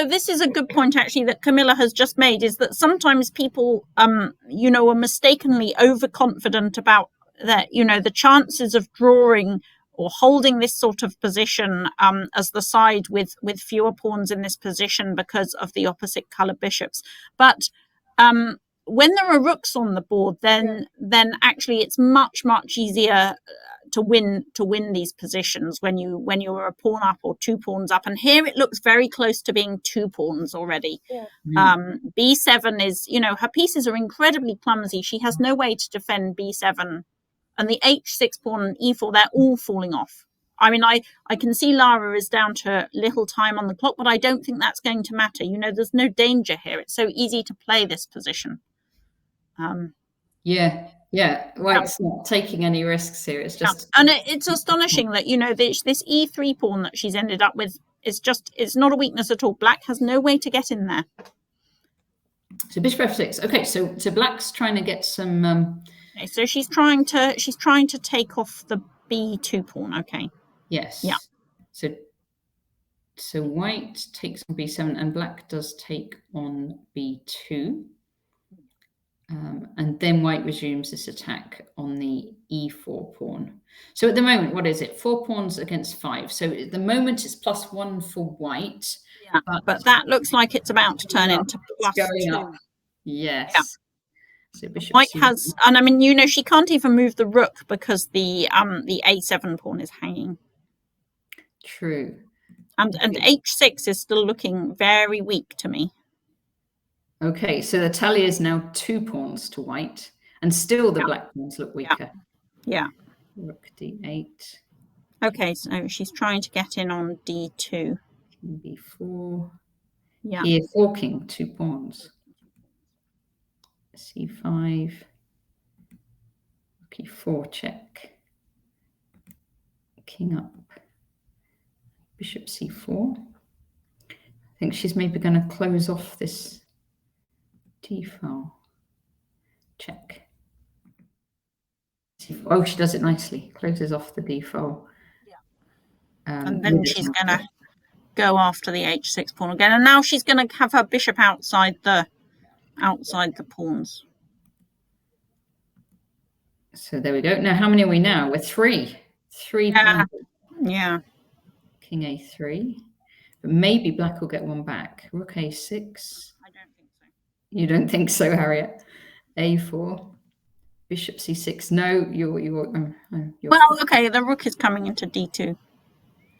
Speaker 4: this is a good point actually that Kamila has just made, is that sometimes people are mistakenly overconfident about that, the chances of drawing or holding this sort of position as the side with fewer pawns in this position because of the opposite color bishops. But when there are rooks on the board, then actually it's much easier to win these positions when you're a pawn up or 2 pawns up. And here it looks very close to being 2 pawns already. B7 is, her pieces are incredibly clumsy. She has no way to defend B7. And the h6 pawn and e4, they're all falling off. I mean, I can see Lara is down to little time on the clock, but I don't think that's going to matter. There's no danger here. It's so easy to play this position.
Speaker 1: White's not taking any risks here. It's just
Speaker 4: and it's astonishing that this e3 pawn that she's ended up with it's not a weakness at all. Black has no way to get in there.
Speaker 1: So bishop f6. Okay, so black's trying to get some.
Speaker 4: Okay, so she's trying to take off the b2 pawn. Okay.
Speaker 1: Yes.
Speaker 4: Yeah.
Speaker 1: So white takes on b7 and black does take on b2. And then white resumes this attack on the e4 pawn. So at the moment, what is it? 4 pawns against 5. So at the moment it's +1 for white.
Speaker 4: Yeah, but that looks like it's about to turn into +2.
Speaker 1: Yes.
Speaker 4: Yeah.
Speaker 1: So bishop
Speaker 4: white
Speaker 1: C1.
Speaker 4: has, and I mean, you know, she can't even move the rook because the a7 pawn is hanging.
Speaker 1: True.
Speaker 4: And h6 is still looking very weak to me.
Speaker 1: Okay, so the tally is now 2 pawns to white, and still the black pawns look weaker.
Speaker 4: Yeah.
Speaker 1: Rook d8.
Speaker 4: Okay, so she's trying to get in on d2.
Speaker 1: b4.
Speaker 4: Yeah.
Speaker 1: Here, forking 2 pawns. c5. Rook e4 check. King up. Bishop c4. I think she's maybe going to close off this d-file. Check. Oh, she does it nicely. Closes off the d-file.
Speaker 4: Yeah. And then she's going to go after the h6 pawn again. And now she's going to have her bishop outside the pawns.
Speaker 1: So there we go. Now, how many are we now? We're 3. 3 pawns.
Speaker 4: Yeah.
Speaker 1: King a3. But maybe black will get one back. Rook a6.
Speaker 4: I don't think so.
Speaker 1: You don't think so, Harriet? a4. Bishop c6. No, you're
Speaker 4: well, okay, the rook is coming into d2.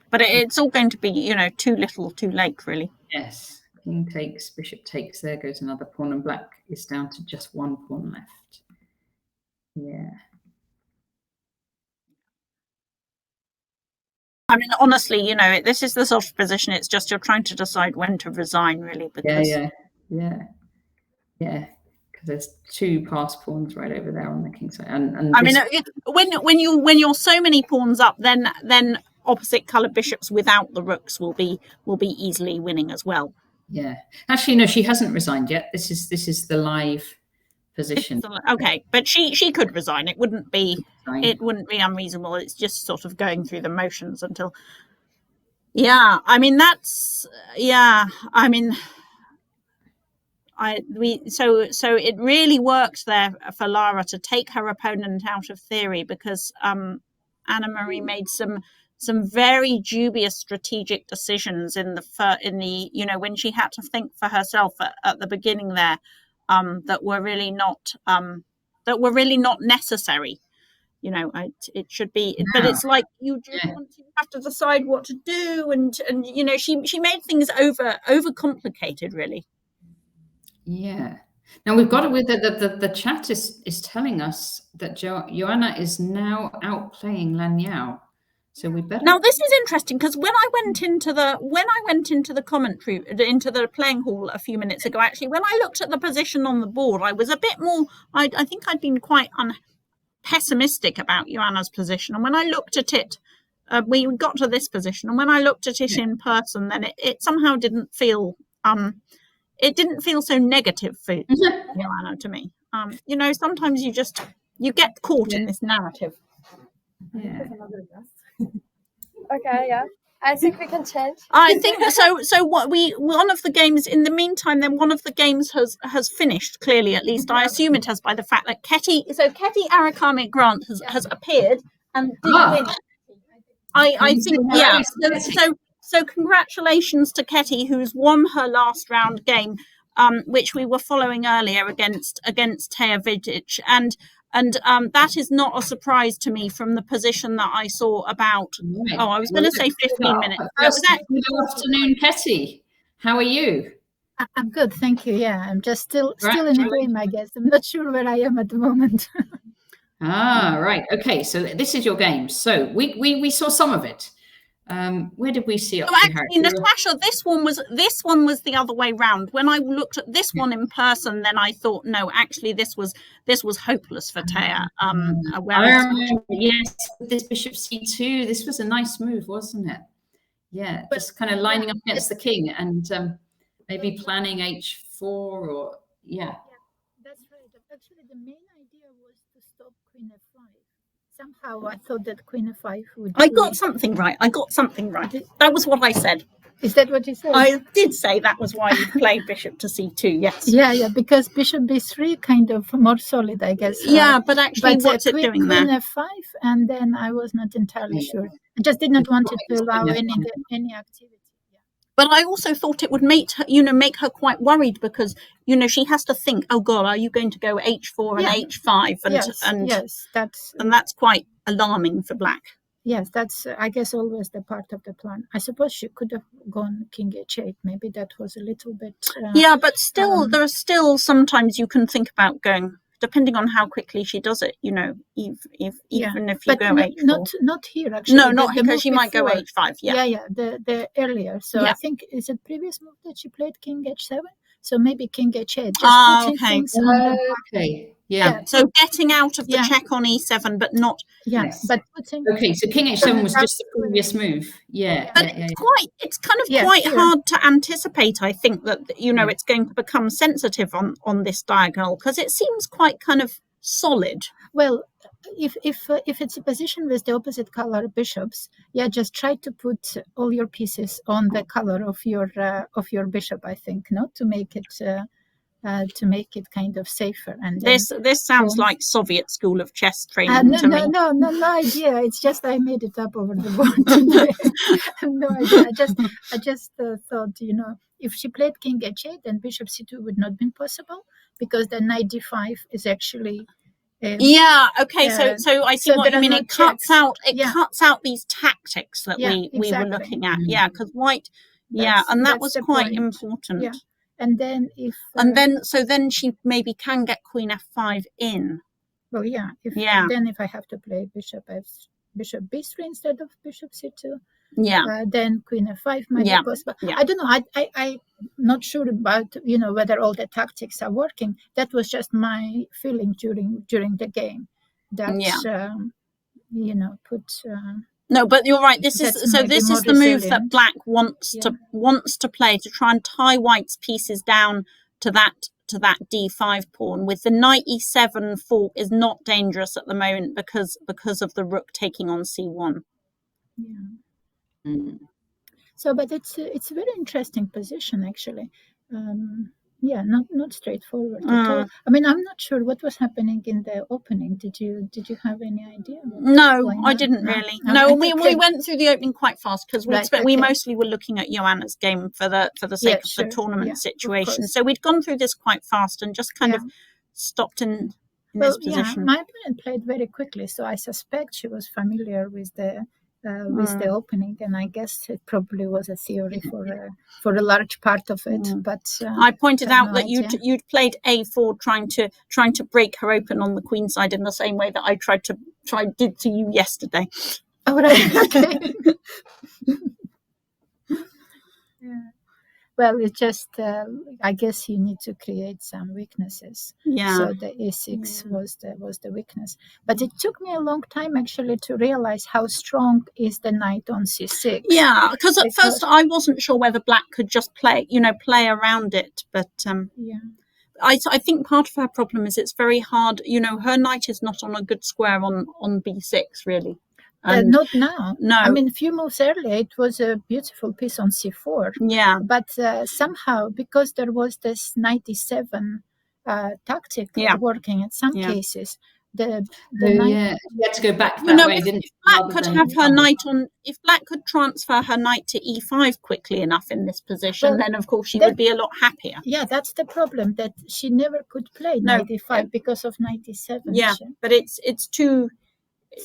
Speaker 4: But it's all going to be, you know, too little, too late, really.
Speaker 1: Yes. King takes, bishop takes. There goes another pawn, and black is down to just 1 pawn left. Yeah.
Speaker 4: I mean, honestly, you know, this is the sort of position. It's just you're trying to decide when to resign, really. Because
Speaker 1: Yeah. Because there's 2 pass pawns right over there on the king side. And
Speaker 4: I mean, when you're so many pawns up, then opposite colored bishops without the rooks will be easily winning as well.
Speaker 1: Yeah. Actually, no, she hasn't resigned yet. This is the live position.
Speaker 4: Okay, but she could resign. It wouldn't be unreasonable. It's just sort of going through the motions until. Yeah, I mean so it really worked there for Lara to take her opponent out of theory, because Anna Marie made some very dubious strategic decisions in the you know, when she had to think for herself at the beginning there, that were really not necessary. You know, it should be, but it's like you have to decide what to do, and you know, she made things over complicated, really.
Speaker 1: Yeah. Now we've got the chat is telling us that Joanna is now outplaying Lan Yao. So we better.
Speaker 4: Now this is interesting, because when I went into the commentary, into the playing hall a few minutes ago, actually, when I looked at the position on the board, I was a bit more. I think I'd been quite pessimistic about Joanna's position, and when I looked at it, we got to this position, and when I looked at it in person, then it somehow didn't feel. It didn't feel so negative for Joanna to me. You know, sometimes you get caught in this narrative.
Speaker 1: Yeah.
Speaker 3: Okay, yeah. I think we can change.
Speaker 4: I think so. So one of the games in the meantime, then one of the games has finished, clearly, at least I assume it has, by the fact that Ketty Arakami Grant has appeared and did win. I think So congratulations to Ketty, who's won her last round game, which we were following earlier against Teja Vidic, and that is not a surprise to me from the position that I saw about.
Speaker 1: Right.
Speaker 4: I was going to say 15 minutes.
Speaker 1: Good afternoon, Ketty. How are you?
Speaker 5: I'm good, thank you. Yeah, I'm just still in the game, I guess. I'm not sure where I am at the moment.
Speaker 1: Right. Okay. So this is your game. So we saw some of it. Where did we see it?
Speaker 4: Actually, Natasha, this one was the other way round. When I looked at this one in person, then I thought, no, actually, this was hopeless for Teja.
Speaker 1: Yes, this bishop c2. This was a nice move, wasn't it? Yeah, just kind of lining up against the king and maybe planning h4 or
Speaker 5: Yeah, that's right. Actually, the main idea was to stop queen f5. Somehow I thought that queen f5 would.
Speaker 4: I got something right. That was what I said.
Speaker 5: Is that what you said?
Speaker 4: I did say that was why you played bishop to c2, yes.
Speaker 5: Yeah, because bishop b3 kind of more solid, I guess.
Speaker 4: Yeah, but actually, what's it doing
Speaker 5: queen
Speaker 4: there?
Speaker 5: f5, and then I was not entirely sure. I just did not want it to allow any activity. Yeah.
Speaker 4: But I also thought it would make her quite worried because, she has to think, oh God, are you going to go h4 and h5? And that's quite alarming for black.
Speaker 5: Yes, that's, I guess, always the part of the plan. I suppose she could have gone king h8. Maybe that was a little bit...
Speaker 4: yeah, but still, there are still sometimes you can think about going, depending on how quickly she does it, even if you go h4.
Speaker 5: Not here, actually.
Speaker 4: No, not here, because she might go h5,
Speaker 5: the earlier. So I think, is it previous move that she played king h7? So maybe king h8. Just putting things on the
Speaker 1: okay.
Speaker 4: Yeah. So getting out of the check on e7, but not.
Speaker 1: Yes.
Speaker 5: But putting.
Speaker 1: Okay. So king h7 was just the previous move. Yeah.
Speaker 4: But it's kind of quite hard to anticipate. I think that it's going to become sensitive on this diagonal because it seems quite kind of solid.
Speaker 5: Well, if it's a position with the opposite color bishops, just try to put all your pieces on the color of your bishop. I think, to make it kind of safer. And
Speaker 4: this sounds like Soviet school of chess training to me.
Speaker 5: No idea. It's just I made it up over the board today. No idea. I just thought, if she played king h8, then bishop c2 would not have been possible because the knight d5 is actually.
Speaker 4: Okay. So I see what you mean. It cuts out these tactics that we were looking at. Yeah, because white. And that was quite important.
Speaker 5: Yeah. And then
Speaker 4: then she maybe can get queen f5 in.
Speaker 5: Well, Then if I have to play bishop b3 instead of bishop c2, then queen f5 might be possible. Yeah. I don't know. I'm not sure about whether all the tactics are working. That was just my feeling during the game. That
Speaker 4: No, but you're right. This is the move that black wants to play to try and tie white's pieces down to that d5 pawn. With the knight e7 fork is not dangerous at the moment because of the rook taking on c1.
Speaker 5: Yeah. Mm. So, but it's a very interesting position actually. Not straightforward at all. I mean, I'm not sure what was happening in the opening. Did you have any idea?
Speaker 4: No, I didn't really. No, we went through the opening quite fast because we mostly were looking at Joanna's game for the sake of the tournament situation. So we'd gone through this quite fast and just kind of stopped in this position.
Speaker 5: My opponent played very quickly, so I suspect she was familiar with the opening, and I guess it probably was a theory for a large part of it. But
Speaker 4: I pointed out that you'd played a4, trying to break her open on the queen side in the same way that I did to you yesterday.
Speaker 5: Oh, right. Okay. Well, it's just, I guess you need to create some weaknesses.
Speaker 4: Yeah.
Speaker 5: So the e6 was the weakness. But it took me a long time actually to realize how strong is the knight on c6.
Speaker 4: Yeah, because at first I wasn't sure whether black could just play around it. But I think part of her problem is it's very hard. Her knight is not on a good square on b6 really.
Speaker 5: Not now.
Speaker 4: No.
Speaker 5: I mean, a few moves earlier, it was a beautiful piece on c4.
Speaker 4: Yeah.
Speaker 5: But somehow, because there was this 97 tactic working in some cases, the knight...
Speaker 1: Yeah, you had to go back that way, didn't you?
Speaker 4: Black could have her knight on... If black could transfer her knight to e5 quickly enough in this position, then, of course, she would be a lot happier.
Speaker 5: Yeah, that's the problem, that she never could play knight e5 because of 97.
Speaker 4: Yeah, but it's too...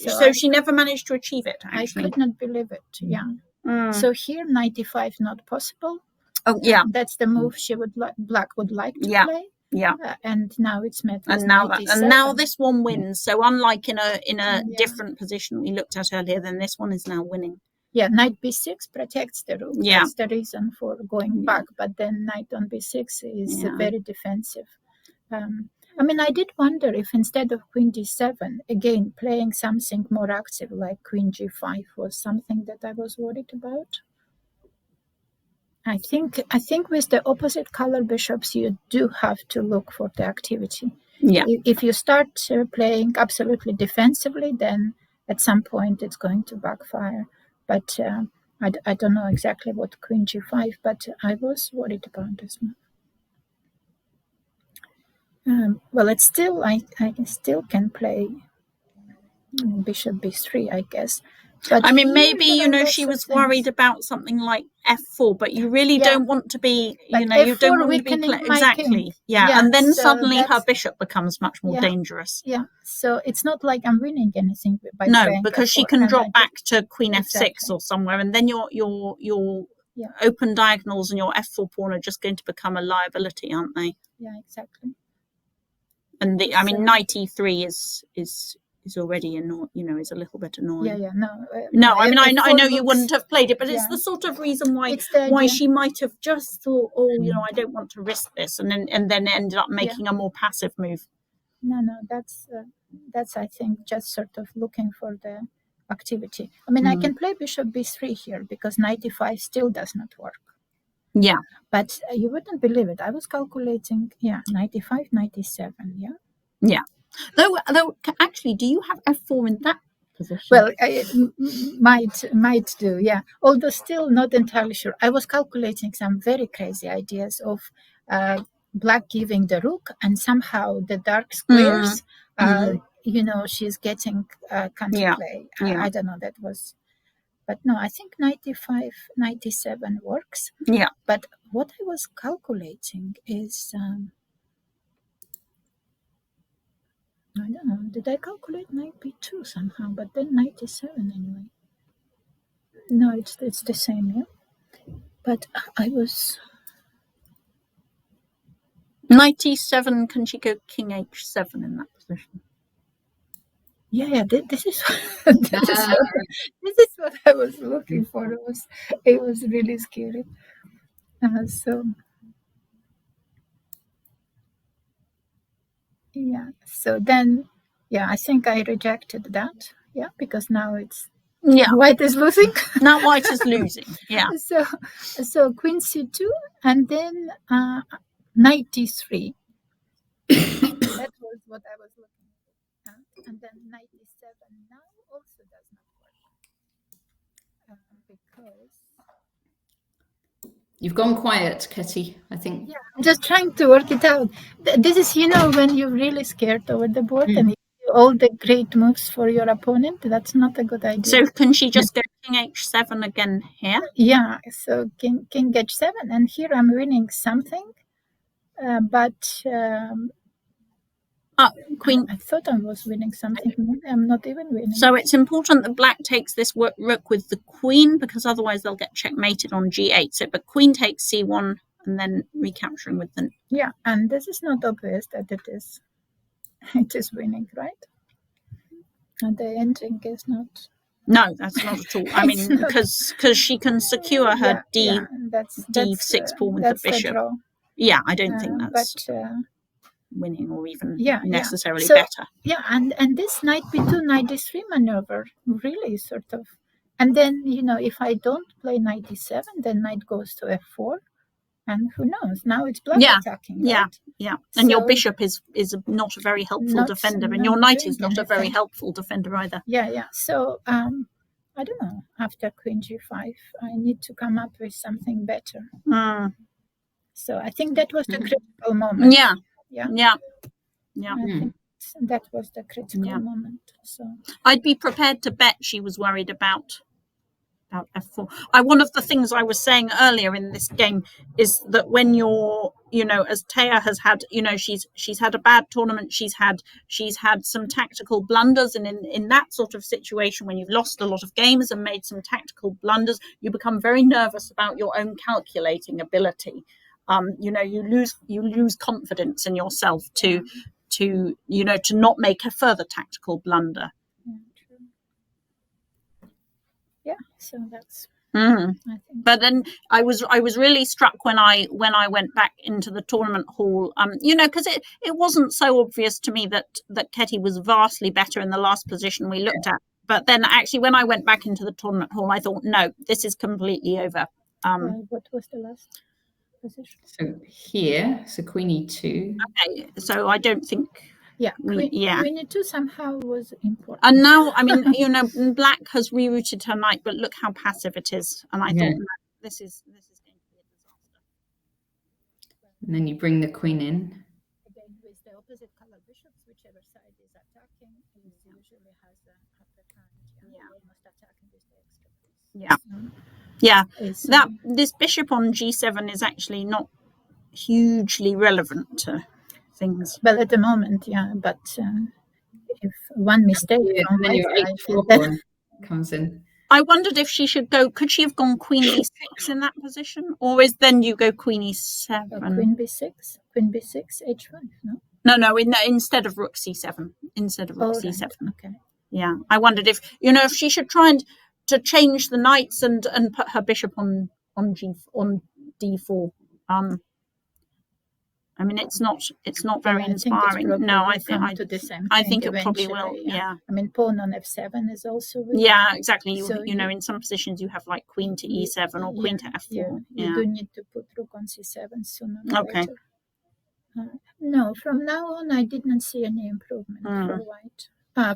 Speaker 4: So she never managed to achieve it, actually.
Speaker 5: I could not believe it, So here, 95 not possible.
Speaker 4: Oh, yeah.
Speaker 5: That's the move black would like to play.
Speaker 4: Yeah.
Speaker 5: And now it's met with
Speaker 4: and now this one wins. So unlike in a different position we looked at earlier, then this one is now winning.
Speaker 5: Yeah, knight b6 protects the rook.
Speaker 4: Yeah.
Speaker 5: That's the reason for going back. But then knight on b6 is very defensive. I mean, I did wonder if instead of queen d7, again, playing something more active like queen g5 was something that I was worried about. I think with the opposite color bishops, you do have to look for the activity.
Speaker 4: Yeah.
Speaker 5: If you start playing absolutely defensively, then at some point it's going to backfire. But I don't know exactly what queen g5, but I was worried about this one. Well, it's still I still can play bishop b3, I guess. But
Speaker 4: I mean,
Speaker 5: here
Speaker 4: maybe,
Speaker 5: there
Speaker 4: you
Speaker 5: are
Speaker 4: know,
Speaker 5: lots
Speaker 4: she
Speaker 5: of
Speaker 4: was
Speaker 5: things.
Speaker 4: worried about something like f4, but you really
Speaker 5: Yeah.
Speaker 4: don't want to be,
Speaker 5: But
Speaker 4: you know, you don't
Speaker 5: f4
Speaker 4: want to be
Speaker 5: weakening my
Speaker 4: exactly.
Speaker 5: king.
Speaker 4: Yeah.
Speaker 5: Yeah,
Speaker 4: And then
Speaker 5: so
Speaker 4: suddenly her
Speaker 5: that's-
Speaker 4: bishop becomes much more
Speaker 5: Yeah.
Speaker 4: dangerous.
Speaker 5: Yeah, so it's not like I'm winning anything by
Speaker 4: No,
Speaker 5: playing
Speaker 4: because she
Speaker 5: f4,
Speaker 4: can
Speaker 5: and
Speaker 4: drop
Speaker 5: I
Speaker 4: back to queen f6
Speaker 5: Exactly.
Speaker 4: or somewhere, and then your
Speaker 5: Yeah.
Speaker 4: open diagonals and your f4 pawn are just going to become a liability, aren't they?
Speaker 5: Yeah, exactly.
Speaker 4: And I mean,
Speaker 5: So-
Speaker 4: knight e3 is already is a little bit annoying.
Speaker 5: Yeah, no.
Speaker 4: No, I mean, I
Speaker 5: F4
Speaker 4: know you
Speaker 5: looks-
Speaker 4: wouldn't have played it, but it's
Speaker 5: yeah.
Speaker 4: the sort of reason why
Speaker 5: It's the idea.
Speaker 4: she might have just thought, oh, you know, I don't want to risk this, and then ended up making a more passive move.
Speaker 5: No, that's I think just sort of looking for the activity. I mean, I can play bishop b3 here because knight e5 still does not work.
Speaker 4: Yeah.
Speaker 5: But you wouldn't believe it. I was calculating, knight e5, knight e7, yeah.
Speaker 4: Yeah. Though actually, do you have f4 in that position?
Speaker 5: Well, I might do, yeah. Although still not entirely sure. I was calculating some very crazy ideas of black giving the rook and somehow the dark squares. You know, she's getting counterplay.
Speaker 4: Yeah.
Speaker 5: I don't know. That was, but no. I think 95, 97 works.
Speaker 4: Yeah.
Speaker 5: But what I was calculating is. I don't know. Did I calculate knight b2 somehow? But then knight e7 anyway. No, it's the same, yeah. But I was
Speaker 4: knight e7. Can she go king h7 in that position?
Speaker 5: yeah. This is this is what I was looking for. It was really scary. So yeah. So then I think I rejected that. Yeah, because now it's white is losing.
Speaker 4: Now white is losing. Yeah.
Speaker 5: So queen c2 and then knight d3. That was what I was looking at. And then knight e7 now also does not work because
Speaker 1: You've gone quiet, Ketty, I think.
Speaker 5: yeah, I'm just trying to work it out. This is, when you're really scared over the board and you do all the great moves for your opponent. That's not a good idea.
Speaker 4: So can she just go king h7 again here?
Speaker 5: Yeah, so king h7, and here I'm winning something, but
Speaker 4: queen.
Speaker 5: I thought I was winning something. Maybe I'm not even winning.
Speaker 4: So it's important that black takes this rook with the queen, because otherwise they'll get checkmated on g8. So, but queen takes c1 and then recapturing with the...
Speaker 5: Yeah, and this is not obvious that it is winning, right? And the ending is not...
Speaker 4: No, that's not at all. I mean, because she can secure her d6 pawn with the bishop. Yeah, I don't think that's winning or even necessarily better.
Speaker 5: Yeah, and this knight b2, knight d3 maneuver really sort of... And then, if I don't play knight d7, then knight goes to f4. And who knows? Now it's black attacking, right?
Speaker 4: Yeah. And your bishop is not a very helpful defender, and your knight is not a very helpful defender either.
Speaker 5: Yeah. So, I don't know. After queen g5, I need to come up with something better. So I think that was the critical moment.
Speaker 4: Yeah.
Speaker 5: I think that was the critical moment. So
Speaker 4: I'd be prepared to bet she was worried about f4. One of the things I was saying earlier in this game is that when you're, as Taya has had, she's had a bad tournament, she's had some tactical blunders, and in that sort of situation, when you've lost a lot of games and made some tactical blunders, you become very nervous about your own calculating ability. You lose confidence in yourself to not make a further tactical blunder.
Speaker 5: Yeah, so that's.
Speaker 4: I think. But then I was really struck when I went back into the tournament hall, because it wasn't so obvious to me that Ketty was vastly better in the last position we looked at. But then actually when I went back into the tournament hall, I thought, no, this is completely over.
Speaker 5: What was the last position?
Speaker 1: So here, so queen e2.
Speaker 4: Okay, so I don't think
Speaker 5: Yeah, Queen
Speaker 4: yeah.
Speaker 5: E2 somehow was important.
Speaker 4: And now, I mean, you know, black has rerouted her knight, but look how passive it is. And I thought, no, this is going to be a disaster.
Speaker 1: And then you bring the queen in.
Speaker 5: Again, with the opposite color bishops, whichever side is attacking usually has the upper hand. Yeah. Almost attacking with the extra piece.
Speaker 4: Yeah. That this bishop on g7 is actually not hugely relevant to things.
Speaker 5: Well, at the moment, yeah, but if one mistake from
Speaker 1: then
Speaker 5: my
Speaker 1: your
Speaker 5: side,
Speaker 1: h4 comes in.
Speaker 4: I wondered if she should go. Could she have gone queen d6 in that position, or is then you go queen e7?
Speaker 5: Queen b6, h5.
Speaker 4: No. Instead of rook c7, instead of rook c7.
Speaker 5: Okay.
Speaker 4: Yeah, I wondered if if she should try and to change the knights and put her bishop on d4. I mean, it's not very inspiring. I think it probably will. Yeah.
Speaker 5: I mean, pawn on f7 is also.
Speaker 4: Yeah, exactly. In some positions you have like queen to e7 or queen to f4.
Speaker 5: You do need to put rook on c7 sooner or
Speaker 4: Okay.
Speaker 5: later. No, from now on I did not see any improvement for white.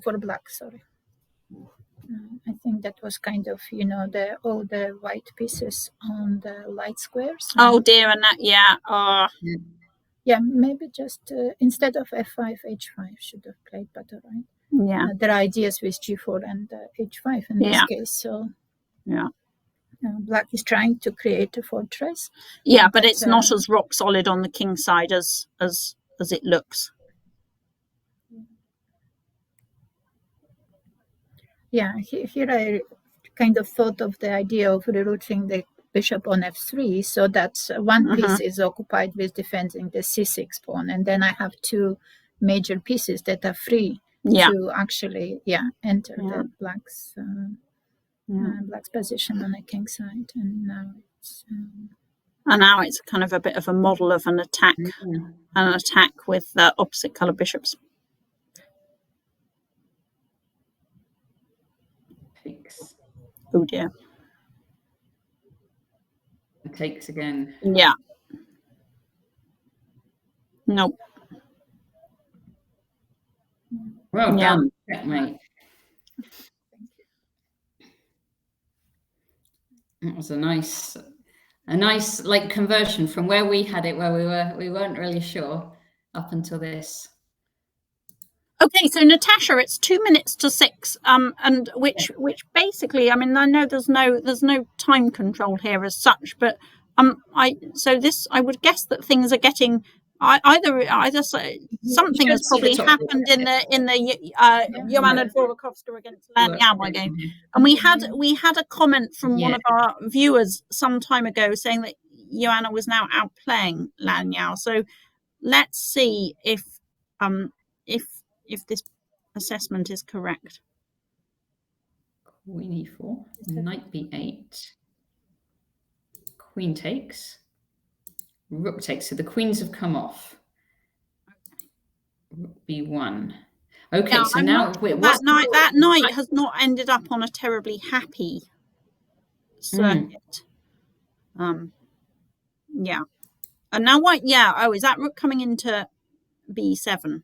Speaker 5: For black, sorry. I think that was kind of, all the white pieces on the light squares.
Speaker 4: Oh dear, and that, yeah.
Speaker 5: Yeah, maybe just instead of f5, h5 should have played better, right?
Speaker 4: Yeah.
Speaker 5: There are ideas with g4 and h5 in this case, so.
Speaker 4: Yeah.
Speaker 5: Black is trying to create a fortress.
Speaker 4: Yeah, but it's not as rock solid on the king side as it looks.
Speaker 5: Yeah, here I kind of thought of the idea of rerouting the bishop on f3, so that one piece is occupied with defending the c6 pawn, and then I have two major pieces that are free to actually enter the black's position on the king side, and
Speaker 4: now it's kind of a bit of a model of an attack, with opposite color bishops.
Speaker 1: Takes.
Speaker 4: Oh dear.
Speaker 1: Takes again.
Speaker 4: Yeah. Nope.
Speaker 1: Well done, checkmate. That was a nice like conversion from where we had it, where we weren't really sure up until this.
Speaker 4: Okay, so Natasha, it's 2 minutes to 6, and which basically, I mean, I know there's no time control here as such, but I would guess that things are getting either something has probably happened in the Joanna Dvorkovska against Lan Yao game, and we had a comment from one of our viewers some time ago saying that Joanna was now outplaying Lan Yao. So let's see if this assessment is correct.
Speaker 1: Queen e4, knight b8, queen takes, rook takes. So the queens have come off. Rook b1. Okay, so now
Speaker 4: that knight has not ended up on a terribly happy circuit. Yeah, and now white. Yeah. Oh, is that rook coming into b7?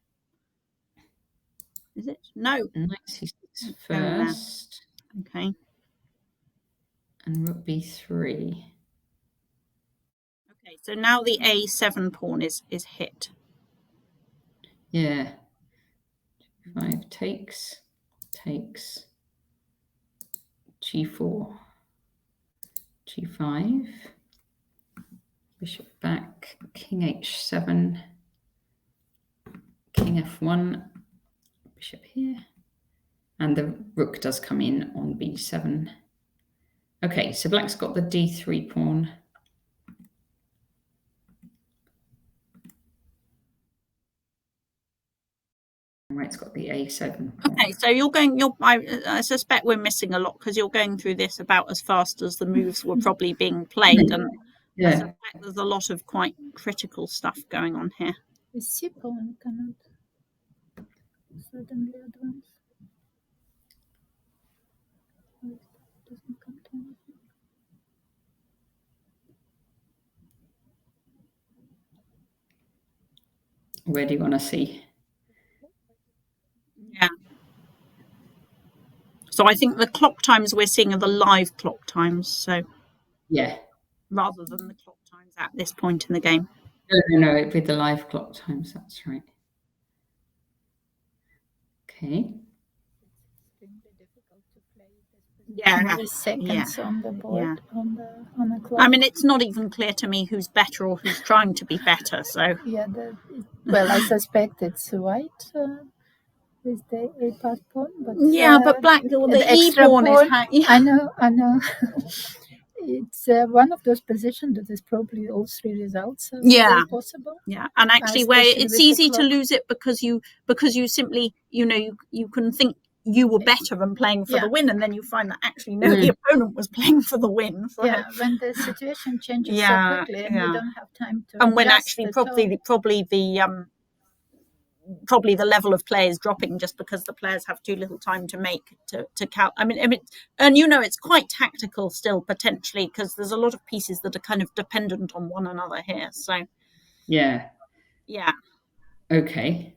Speaker 4: Is it? No.
Speaker 1: Knight c6 first.
Speaker 4: Okay.
Speaker 1: And rook b3.
Speaker 4: Okay, so now the a7 pawn is hit.
Speaker 1: Yeah. 5 takes, g4, g5, bishop back, king h7, king f1, bishop here, and the rook does come in on b7. Okay, so black's got the d3 pawn. White's got the a7 pawn.
Speaker 4: Okay, so I suspect we're missing a lot because you're going through this about as fast as the moves were probably being played, and I suspect there's a lot of quite critical stuff going on here.
Speaker 5: The c pawn cannot suddenly advance. Doesn't come to anything.
Speaker 1: Where do you want to see?
Speaker 4: So I think the clock times we're seeing are the live clock times. So
Speaker 1: Yeah.
Speaker 4: rather than the clock times at this point in the game.
Speaker 1: No, it'd be the live clock times. That's right. Okay.
Speaker 4: Yeah.
Speaker 5: Seconds on the board, on the clock.
Speaker 4: I mean, it's not even clear to me who's better or who's trying to be better. So
Speaker 5: well, I suspect it's white with the A-pass pawn, but
Speaker 4: but black, the E pawn is.
Speaker 5: I know. It's one of those positions that is probably all three results are possible.
Speaker 4: Yeah, and actually, where it's easy to lose it because you simply you can think you were better and playing for the win, and then you find that actually no, the opponent was playing for the win. So.
Speaker 5: Yeah, when the situation changes so quickly and you don't have time to.
Speaker 4: And when actually probably the level of play is dropping just because the players have too little time to make to count. I mean, and it's quite tactical still potentially because there's a lot of pieces that are kind of dependent on one another here. So yeah.
Speaker 1: Okay.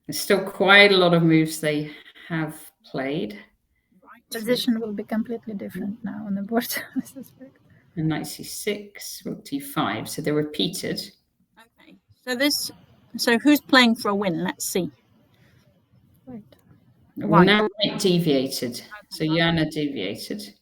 Speaker 1: There's still quite a lot of moves they have played.
Speaker 5: Right. Position will be completely different now on the board, I suspect.
Speaker 1: And knight c6, rook d5. So they're repeated.
Speaker 4: Okay. So who's playing for a win? Let's see.
Speaker 5: Right.
Speaker 1: Well, now white deviated. So Jana deviated.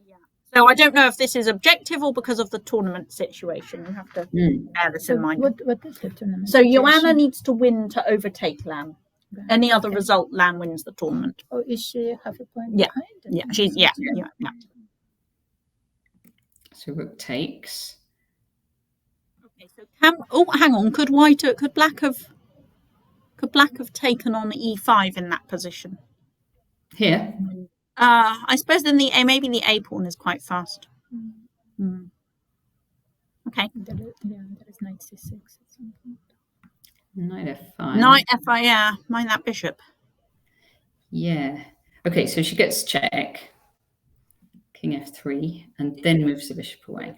Speaker 4: Yeah. So I don't know if this is objective or because of the tournament situation. You have to bear this in mind.
Speaker 5: What is the tournament?
Speaker 4: So Joanna needs to win to overtake Lan. Right. Any other result, Lan wins the tournament.
Speaker 5: Oh, is she half a point
Speaker 4: behind?
Speaker 5: Yeah.
Speaker 4: She's yeah.
Speaker 1: So rook takes.
Speaker 4: Okay, so hang on. Could black have taken on e5 in that position?
Speaker 1: Here?
Speaker 4: I suppose then maybe the A pawn is quite fast. Okay.
Speaker 5: There is knight c6 at some point.
Speaker 1: Knight f5.
Speaker 4: Knight f5, yeah. Mind that bishop.
Speaker 1: Yeah. Okay, so she gets check. King f3, and then moves the bishop away.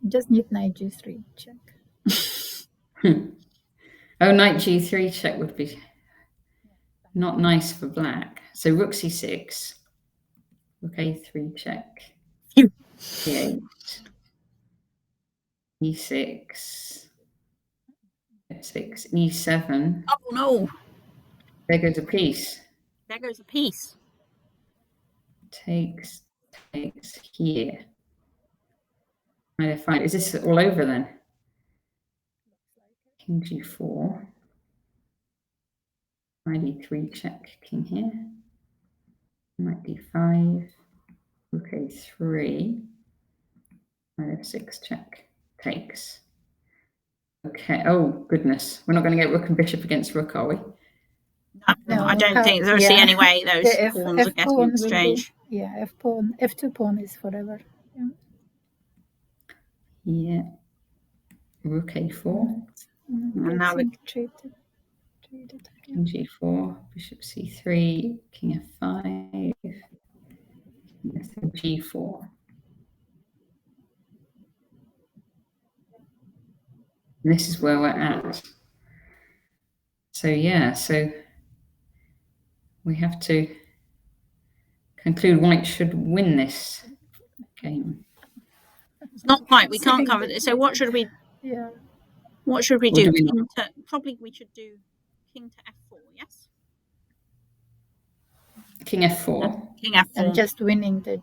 Speaker 5: Just need knight g3 check.
Speaker 1: Oh, knight g3 check would be not nice for black. So rook c6, rook a3 check, e8, e6, f6, e7.
Speaker 4: Oh no!
Speaker 1: There goes a piece.
Speaker 4: There goes a piece.
Speaker 1: Takes here. Knight f5. Is this all over then? King g4. Knight e3 check. King here. Knight d5. Rook a3. Knight f6 check. Takes. Okay. Oh goodness. We're not going to get rook and bishop against rook, are we?
Speaker 4: No, I don't think there's any way those pawns are getting exchange.
Speaker 5: F2 pawn is forever.
Speaker 1: Yeah. Rook a4.
Speaker 4: And now
Speaker 1: King g4, bishop c3, king f5, g4. And this is where we're at. So we have to conclude white should win this game.
Speaker 4: It's not quite. We can't cover it. So what should we?
Speaker 5: Yeah.
Speaker 4: What should we do? Probably we should do king to f4. Yes.
Speaker 1: King f4.
Speaker 4: King f4.
Speaker 5: And just winning the.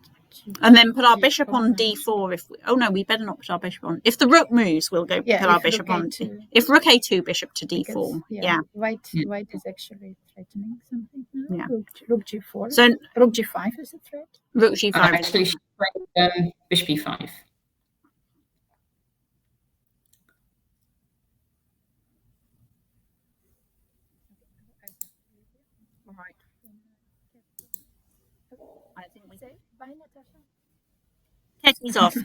Speaker 4: And then put our bishop on d4. We better not put our bishop on. If the rook moves, we'll go put our bishop on. If rook a2, bishop to d4.
Speaker 5: Because, White is actually threatening something now.
Speaker 4: Yeah.
Speaker 5: Rook g4.
Speaker 4: So
Speaker 5: rook g5 is a threat.
Speaker 4: Rook g5.
Speaker 1: Actually, bishop e5.
Speaker 4: Right. I think we say
Speaker 5: bye, Natasha.
Speaker 4: Ketty's off.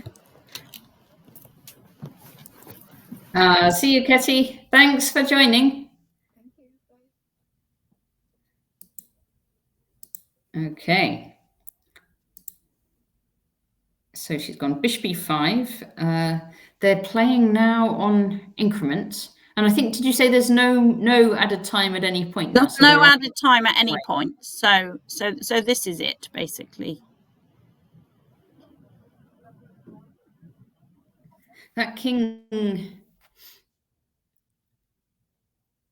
Speaker 1: See you, Ketty. Thanks for joining.
Speaker 5: Thank you.
Speaker 1: Okay. So she's gone bishop e5. They're playing now on increments. And I think, did you say there's no added time at any point?
Speaker 4: There's no added time at any point. So this is it, basically.
Speaker 1: That king,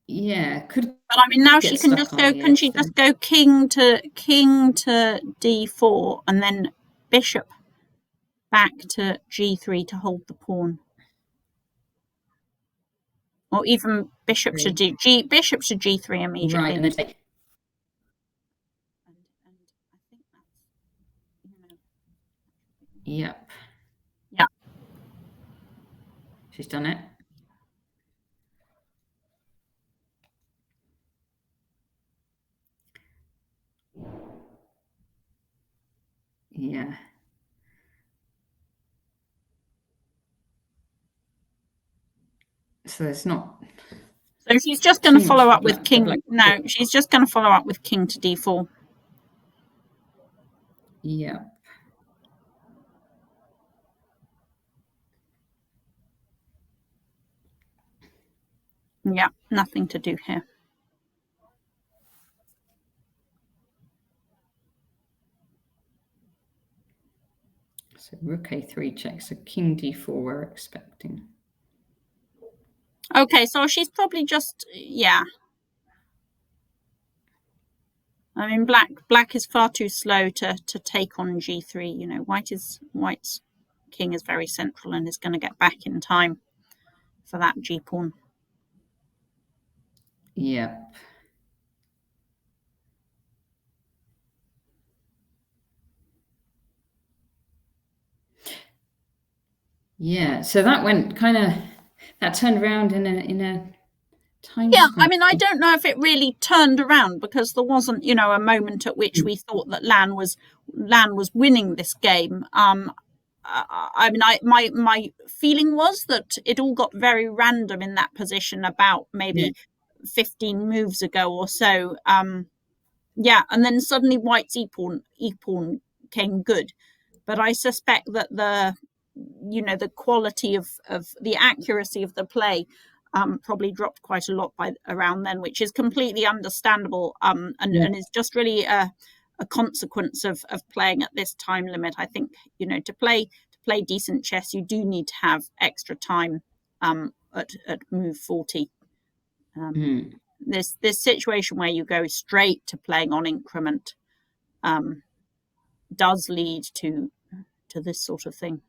Speaker 1: yeah, could.
Speaker 4: But I mean, now she can just go. Can she just go king to d4 and then bishop back to g3 to hold the pawn, or even bishop to g3 immediately.
Speaker 1: Right, and then take.
Speaker 4: And I think that's,
Speaker 1: Yep.
Speaker 4: Yeah.
Speaker 1: She's done it. Yeah. So it's not.
Speaker 4: So she's just going to follow up with king. No, she's just going to follow up with king to d4.
Speaker 1: Yeah.
Speaker 4: Yeah, nothing to do here.
Speaker 1: So rook a3 checks, so king d4 we're expecting.
Speaker 4: Okay, so she's probably just, yeah. I mean, black is far too slow to take on g3. You know, white's king is very central and is going to get back in time for that g pawn.
Speaker 1: Yep. Yeah, so that went that turned around in a time.
Speaker 4: Yeah, I mean, I don't know if it really turned around, because there wasn't, you know, a moment at which we thought that Lan was winning this game. I mean, my feeling was that it all got very random in that position about maybe 15 moves ago or so. Yeah, and then suddenly White's e-pawn came good, but I suspect that the quality of the accuracy of the play probably dropped quite a lot by around then, which is completely understandable, and is just really a consequence of playing at this time limit. I think, you know, to play decent chess, you do need to have extra time at move 40. This situation where you go straight to playing on increment does lead to this sort of thing.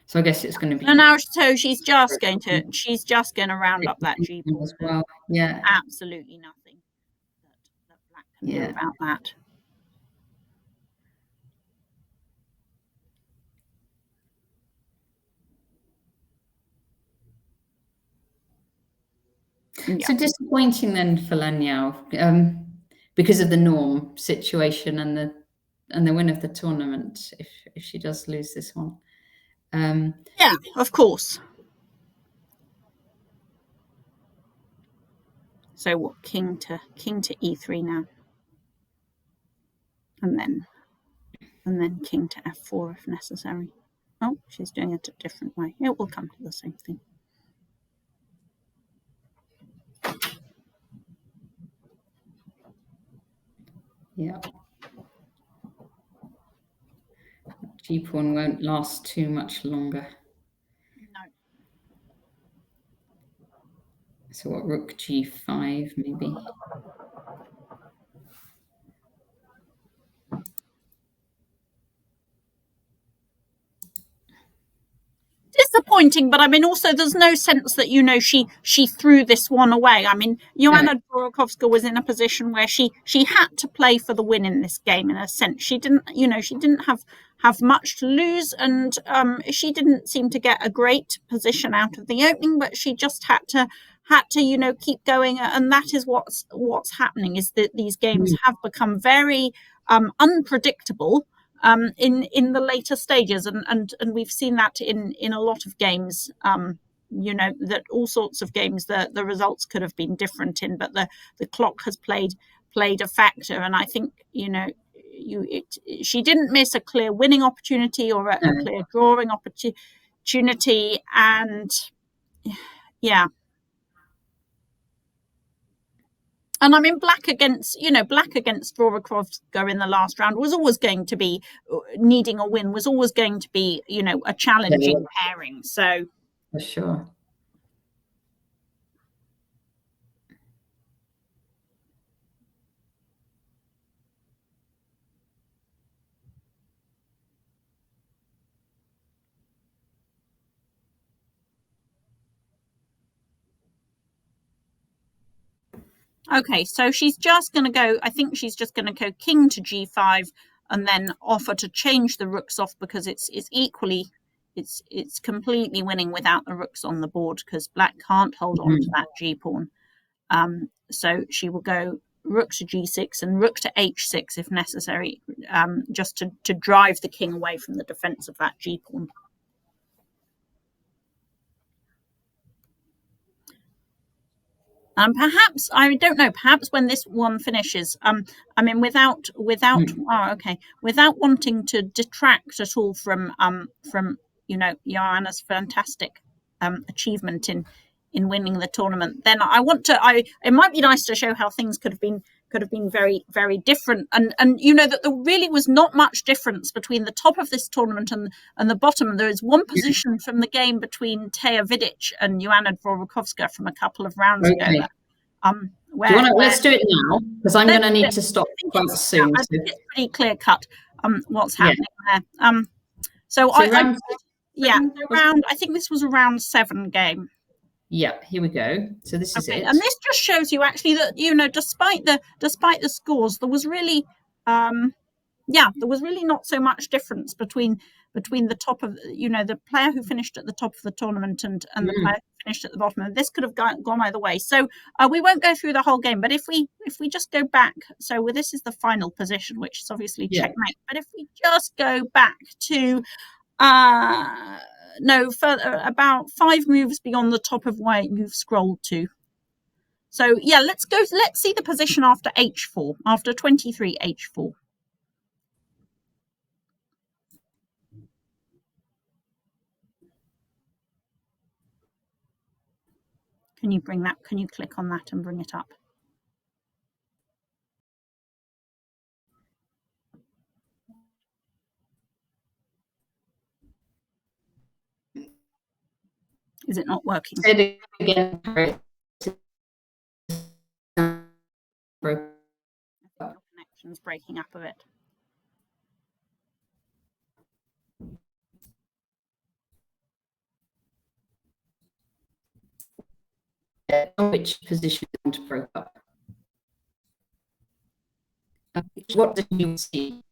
Speaker 1: So I guess it's going to be.
Speaker 4: And now, so she's just going to round up that g pawn
Speaker 1: as well. Yeah.
Speaker 4: Absolutely nothing that black can do about that.
Speaker 1: Yeah. So disappointing then for Lan Yao, because of the norm situation and the win of the tournament. If she does lose this one.
Speaker 4: Yeah, of course. So what? King to e3 now, and then king to f4 if necessary. Oh, she's doing it a different way. It will come to the same thing.
Speaker 1: Yeah. G-pawn won't last too much longer.
Speaker 4: No.
Speaker 1: So what, rook g5 maybe?
Speaker 4: Disappointing, but I mean, also there's no sense that, you know, she threw this one away. I mean, Joanna Dorokovska was in a position where she had to play for the win in this game. In a sense, she didn't have much to lose, and she didn't seem to get a great position out of the opening, but she just had to keep going, and that is what's happening, is that these games have become very unpredictable in the later stages, and we've seen that in a lot of games. That all sorts of games, the results could have been different in, but the clock has played a factor. And I think, she didn't miss a clear winning opportunity or a clear drawing opportunity, and yeah. And I mean, black against Dvorokhovska in the last round was always going to be needing a win, was always going to be, a challenging pairing. So
Speaker 1: for sure.
Speaker 4: Okay, so she's just going to go, I think she's just going to go king to g5 and then offer to change the rooks off, because it's completely winning without the rooks on the board, because black can't hold on to that g-pawn. So she will go rook to g6 and rook to h6 if necessary, just to drive the king away from the defense of that g-pawn. Perhaps, I don't know, perhaps when this one finishes, I mean, without wanting to detract at all from Joanna's fantastic achievement in winning the tournament, then it might be nice to show how things could have been very, very different, and that there really was not much difference between the top of this tournament and the bottom. There is one position from the game between Teja Vidic and Joanna Dvorokhovska from a couple of rounds ago.
Speaker 1: Let's do it now, because I'm going to need to stop quite soon.
Speaker 4: I think it's pretty clear cut what's happening there. I think this was a round 7 game.
Speaker 1: Yeah, here we go. So this is it.
Speaker 4: And this just shows you actually that, despite the scores, there was really not so much difference between the top of, the player who finished at the top of the tournament and the player who finished at the bottom. And this could have gone either way. So we won't go through the whole game, but if we just go back, this is the final position, which is obviously checkmate. But if we just go back to further, about 5 moves beyond the top of where you've scrolled to. So let's see the position after h4, after 23 h4. Can you click on that and bring it up? Is it not working?
Speaker 1: Say it again.
Speaker 4: Connection's breaking up a bit.
Speaker 1: Which position to broke up? What did you see?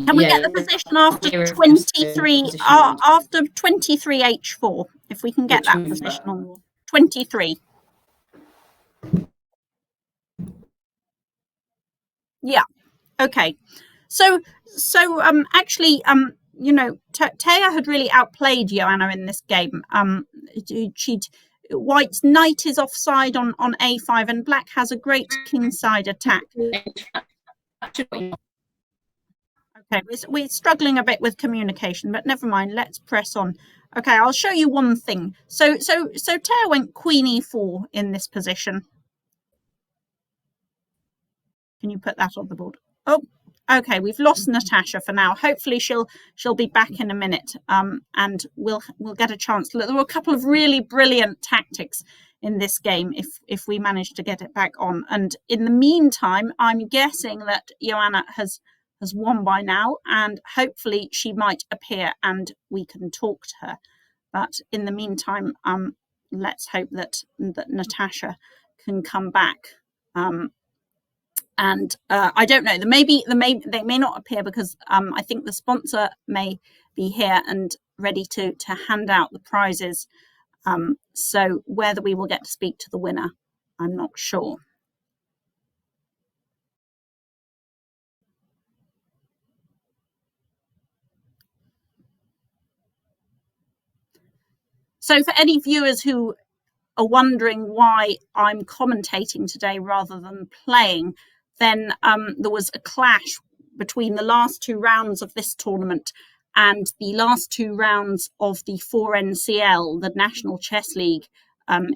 Speaker 4: Can we get the position after 23? After 23 h4, if we can get that position on 23. Yeah. Okay. So actually, Teja had really outplayed Joanna in this game. White's knight is offside on a5, and black has a great kingside attack. Okay, we're struggling a bit with communication, but never mind. Let's press on. Okay, I'll show you one thing. So Teja went queen e4 in this position. Can you put that on the board? Oh, okay. We've lost Natasha for now. Hopefully she'll be back in a minute, and we'll get a chance. There were a couple of really brilliant tactics in this game if we manage to get it back on. And in the meantime, I'm guessing that Joanna has won by now, and hopefully she might appear and we can talk to her. But in the meantime, let's hope that Natasha can come back. And I don't know. They may not appear because I think the sponsor may be here and ready to hand out the prizes. So whether we will get to speak to the winner, I'm not sure. So for any viewers who are wondering why I'm commentating today rather than playing, then there was a clash between the last 2 rounds of this tournament and the last 2 rounds of the 4NCL, the National Chess League,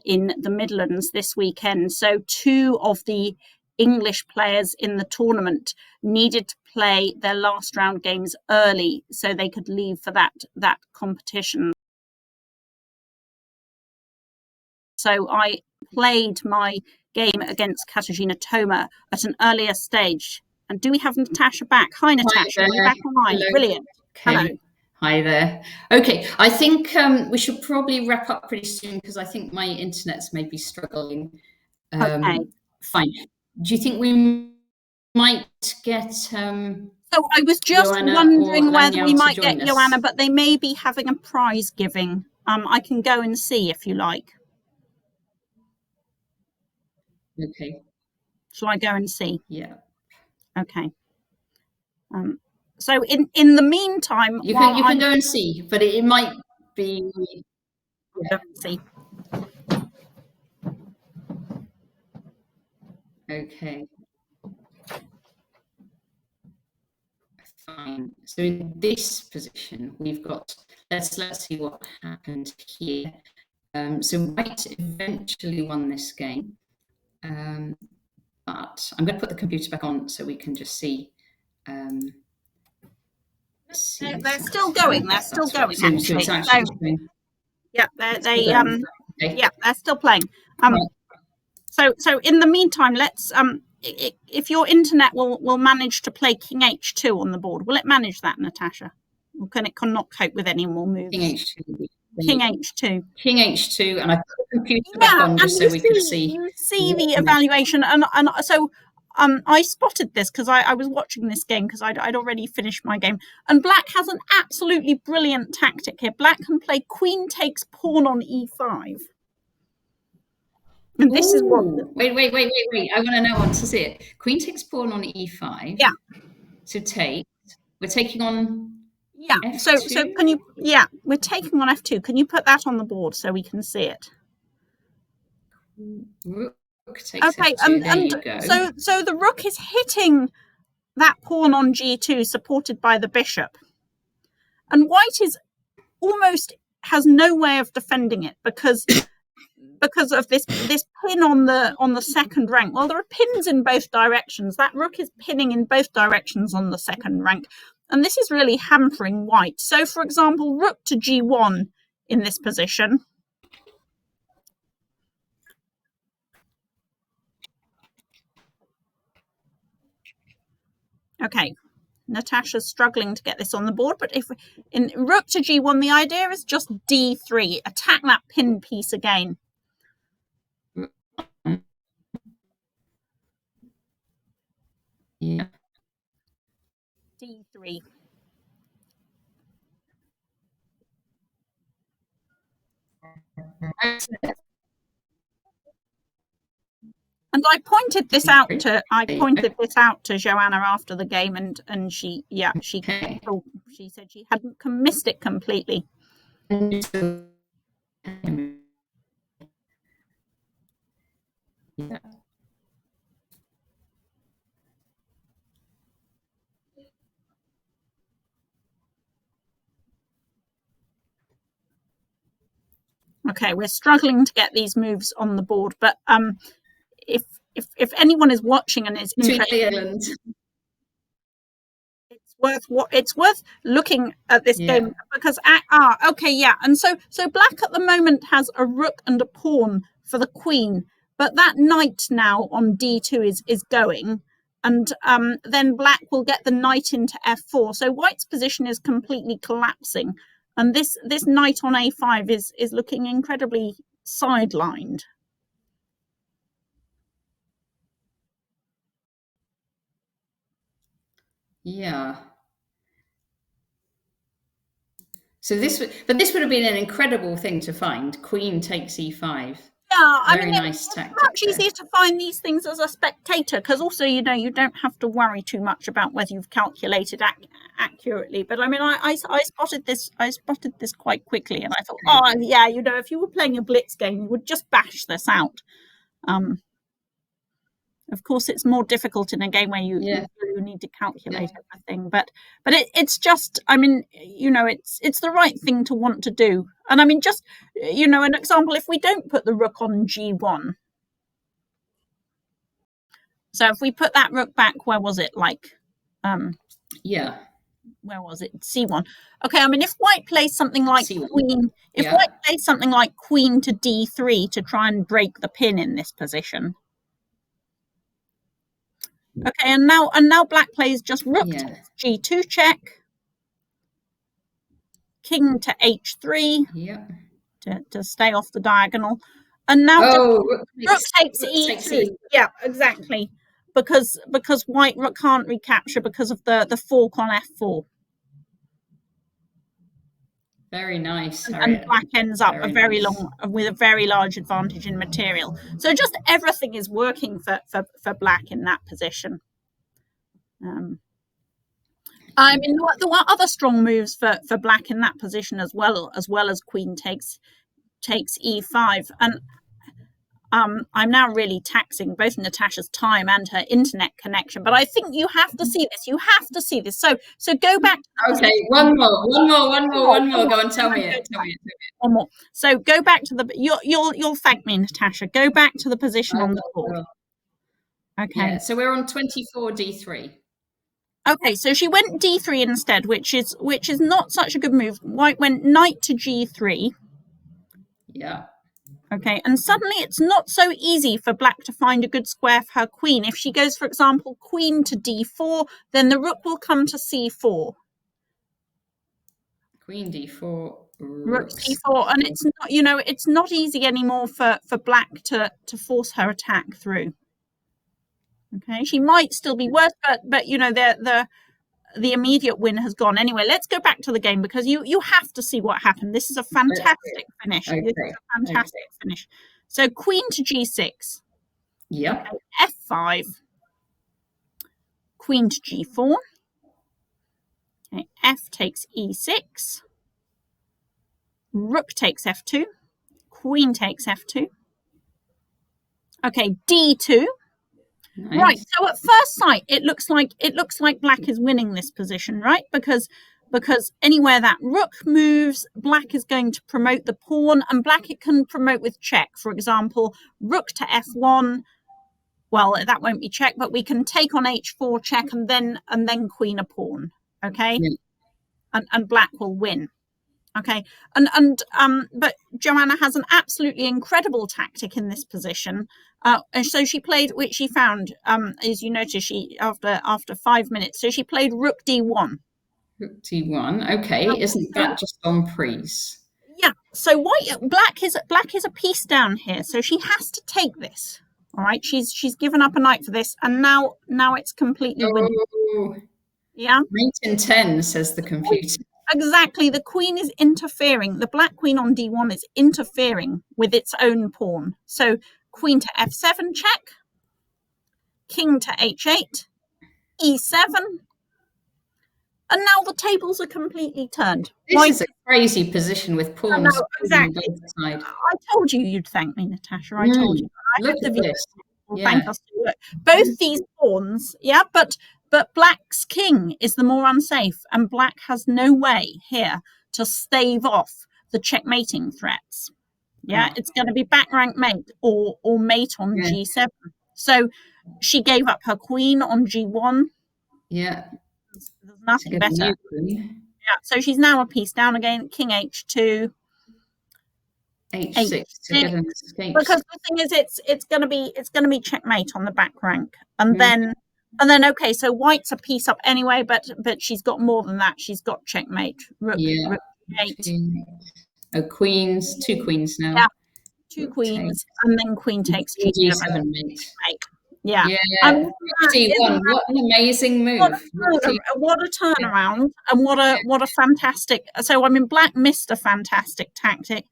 Speaker 4: in the Midlands this weekend. So 2 of the English players in the tournament needed to play their last round games early so they could leave for that competition. So I played my game against Katarzyna Toma at an earlier stage. And do we have Natasha back? Hi, Natasha. Are you back online?
Speaker 1: Hello.
Speaker 4: Brilliant.
Speaker 1: Okay.
Speaker 4: Hello.
Speaker 1: Hi there. Okay, I think we should probably wrap up pretty soon because I think my internet's maybe struggling.
Speaker 4: Okay.
Speaker 1: Fine. Do you think we might get
Speaker 4: So I was just
Speaker 1: Joanna
Speaker 4: wondering whether we
Speaker 1: Lanyard
Speaker 4: might
Speaker 1: to
Speaker 4: get
Speaker 1: join us?
Speaker 4: Joanna, but they may be having a prize giving. I can go and see if you like.
Speaker 1: Okay.
Speaker 4: Shall I go and see?
Speaker 1: Yeah.
Speaker 4: Okay. So in the meantime,
Speaker 1: You can go and see, but it might be.
Speaker 4: Go and see.
Speaker 1: Okay. Fine. So in this position, we've got. Let's see what happened here. So White eventually won this game, but I'm going to put the computer back on so we can just see.
Speaker 4: They're still going. They're still going.
Speaker 1: So it's actually
Speaker 4: yeah, they're still playing. So in the meantime, let's if your internet will manage to play King H2 on the board, will it manage that, Natasha? Or can it not cope with any more moves?
Speaker 1: King H2.
Speaker 4: King H2.
Speaker 1: King H2, and I put the computer back on just so we could see.
Speaker 4: You see the evaluation, and so I spotted this because I was watching this game because I'd already finished my game, and Black has an absolutely brilliant tactic here. Black can play Queen takes pawn on E5. And this is what.
Speaker 1: Wait! I want to know what to see it. Queen takes pawn on E5.
Speaker 4: Yeah.
Speaker 1: So take. We're taking on.
Speaker 4: Yeah.
Speaker 1: F2?
Speaker 4: So can you? Yeah, we're taking on F2. Can you put that on the board so we can see it?
Speaker 1: Rook takes
Speaker 4: okay.
Speaker 1: F2. There you go.
Speaker 4: So the rook is hitting that pawn on G2, supported by the bishop, and White is almost has no way of defending it because of this pin on the second rank. Well, there are pins in both directions. That rook is pinning in both directions on the second rank, and this is really hampering White. So, for example, rook to G1 in this position. Okay, Natasha's struggling to get this on the board, but if in rook to G1, the idea is just D3, attack that pin piece again.
Speaker 1: Yeah.
Speaker 4: D3. And I pointed this out to Joanna after the game, and she said she hadn't missed it completely.
Speaker 1: Yeah.
Speaker 4: Okay, we're struggling to get these moves on the board, but if anyone is watching and is interested, it's worth looking at this game because and so Black at the moment has a rook and a pawn for the queen, but that knight now on D2 is going, and then Black will get the knight into F4. So White's position is completely collapsing, and this knight on A5 is looking incredibly sidelined.
Speaker 1: Yeah. So this would have been an incredible thing to find. Queen takes E5.
Speaker 4: Yeah,
Speaker 1: Very nice tactic.
Speaker 4: It's much easier to find these things as a spectator because also, you don't have to worry too much about whether you've calculated accurately. But I mean, I spotted this. I spotted this quite quickly, and I thought, oh yeah, if you were playing a blitz game, you would just bash this out. Of course, it's more difficult in a game where you need to calculate everything. But it's just, I mean, it's the right thing to want to do. And I mean, just, an example, if we don't put the rook on g1. So if we put that rook back, where was it? Like, where was it? C1. Okay, I mean, if white plays something like
Speaker 1: C1.
Speaker 4: queen, white plays something like queen to d3 to try and break the pin in this position. Okay, and now black plays just rook to g2 check, king to h3 to stay off the diagonal, and now rook takes e2. Yeah, exactly, because white rook can't recapture because of the fork on f4.
Speaker 1: Very nice,
Speaker 4: Harriet. And black ends up with a very large advantage in material. So just everything is working for black in that position. I mean, there were other strong moves for black in that position as well as queen takes e5, and I'm now really taxing both Natasha's time and her internet connection, but I think you have to see this. You have to see this. So go back.
Speaker 1: Okay, one more. Go on, tell me it.
Speaker 4: One more. So go back to you'll thank me, Natasha. Go back to the position on the board. Okay.
Speaker 1: So we're on 24 d3.
Speaker 4: Okay, so she went d3 instead, which is not such a good move. White went knight to g3.
Speaker 1: Yeah.
Speaker 4: Okay, and suddenly it's not so easy for black to find a good square for her queen. If she goes, for example, queen to d4, then the rook will come to c4.
Speaker 1: Queen d4,
Speaker 4: rook c4, and it's not, it's not easy anymore for black to force her attack through. Okay, she might still be worse, but the immediate win has gone. Anyway, let's go back to the game because you have to see what happened. This is a fantastic finish. Okay. This is a fantastic finish. So queen to g6.
Speaker 1: Yeah.
Speaker 4: Okay, f5. Queen to g4. Okay, f takes e6. Rook takes f2. Queen takes f2. Okay, d2. Nice. Right, so at first sight, it looks like black is winning this position, right? Because anywhere that rook moves, black is going to promote the pawn, and black it can promote with check. For example, rook to f1. Well, that won't be check, but we can take on h4 check and then queen a pawn. Okay, and black will win. Okay, but Joanna has an absolutely incredible tactic in this position. And so she played, which she found, as you notice, she after 5 minutes. So she played rook d1.
Speaker 1: Rook d1. Okay, isn't that just on prise?
Speaker 4: Yeah. So black is a piece down here. So she has to take this. All right. She's given up a knight for this, and now it's completely winning. Yeah.
Speaker 1: Knight in 10, says the computer.
Speaker 4: Exactly. The queen is interfering. The black queen on d1 is interfering with its own pawn. So queen to f7 check, king to h8, e7, and now the tables are completely turned.
Speaker 1: This is a crazy position with pawns.
Speaker 4: Exactly. I told you you'd thank me, Natasha. I told you.
Speaker 1: Look at this.
Speaker 4: Thank us. Both these pawns, but black's king is the more unsafe, and black has no way here to stave off the checkmating threats. Yeah, it's going to be back rank mate or mate on g7. So she gave up her queen on g1.
Speaker 1: Yeah.
Speaker 4: There's nothing better. Yeah, so she's now a piece down again. King h2.
Speaker 1: h6 to get an escape.
Speaker 4: Because the thing is, it's going to be checkmate on the back rank, and then okay, so white's a piece up anyway, but she's got more than that. She's got checkmate. Rook 8.
Speaker 1: Oh, queens, 2 queens now.
Speaker 4: Yeah, 2 queens, and then queen takes
Speaker 1: g7 mate.
Speaker 4: Yeah.
Speaker 1: D1. What an amazing move!
Speaker 4: What a turnaround, and what a fantastic. So I mean, black missed a fantastic tactic,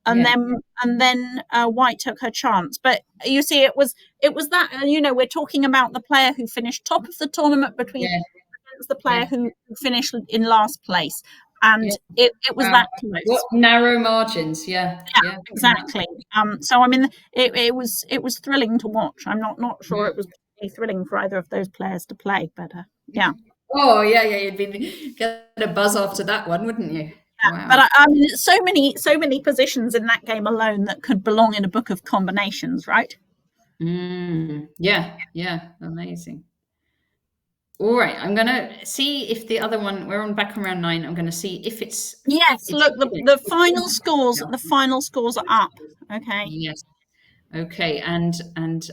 Speaker 4: and then white took her chance. But you see, it was that we're talking about the player who finished top of the tournament against the player who finished in last place. And it was that close.
Speaker 1: What narrow margins,
Speaker 4: exactly. So I mean, it was thrilling to watch. I'm not sure it was thrilling for either of those players to play. But yeah.
Speaker 1: Oh yeah, you'd get a buzz after that one, wouldn't you?
Speaker 4: Yeah,
Speaker 1: Wow.
Speaker 4: but I mean, so many positions in that game alone that could belong in a book of combinations, right?
Speaker 1: Yeah, amazing. All right, I'm gonna see if the other one, we're on back around 9. I'm gonna see if it's
Speaker 4: look, the final scores are up. Okay.
Speaker 1: Yes. Okay, and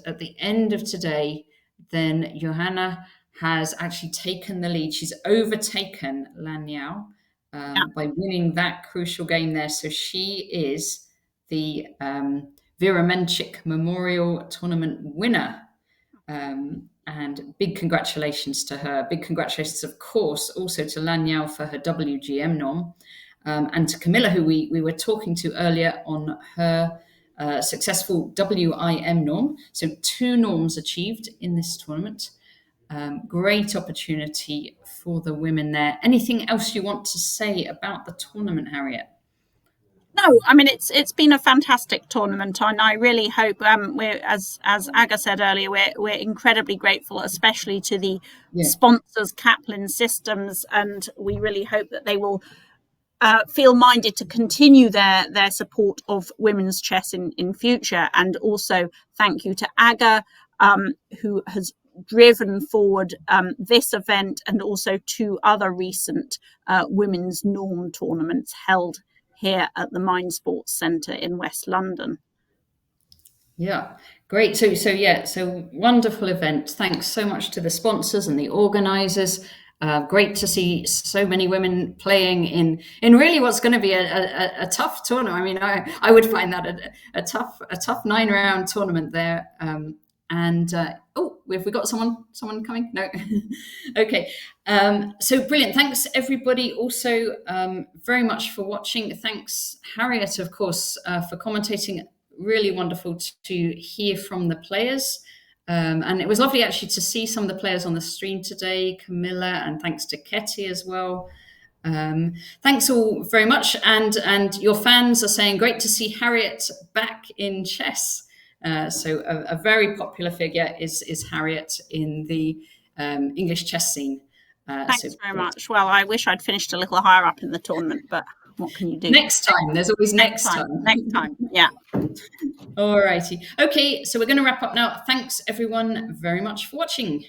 Speaker 1: at the end of today, then Johanna has actually taken the lead. She's overtaken Lan Yao by winning that crucial game there. So she is the Vera Menchik Memorial Tournament winner. And big congratulations to her. Big congratulations, of course, also to Lan Yao for her WGM norm, and to Kamila, who we were talking to earlier on her successful WIM norm. So 2 norms achieved in this tournament. Great opportunity for the women there. Anything else you want to say about the tournament, Harriet?
Speaker 4: No, I mean it's been a fantastic tournament, and I really hope we're, as Aga said earlier, we're incredibly grateful, especially to the sponsors, Caplin Systems, and we really hope that they will feel minded to continue their support of women's chess in future. And also thank you to Aga, who has driven forward this event and also 2 other recent women's norm tournaments held here at the Mind Sports Centre in West London.
Speaker 1: Yeah, great. So wonderful event. Thanks so much to the sponsors and the organisers. Great to see so many women playing in really what's going to be a tough tournament. I mean, I would find that a tough 9-round tournament there. Have we got someone coming? No. Okay. So brilliant. Thanks everybody also very much for watching. Thanks Harriet, of course, for commentating. Really wonderful to hear from the players. And it was lovely actually to see some of the players on the stream today, Kamila, and thanks to Ketty as well. Thanks all very much. And your fans are saying great to see Harriet back in chess. So a very popular figure is Harriet in the English chess scene.
Speaker 4: Thanks very much. Well, I wish I'd finished a little higher up in the tournament, but what can you do?
Speaker 1: Next time. There's always next time.
Speaker 4: Next time, yeah.
Speaker 1: All righty. Okay, so we're going to wrap up now. Thanks everyone very much for watching.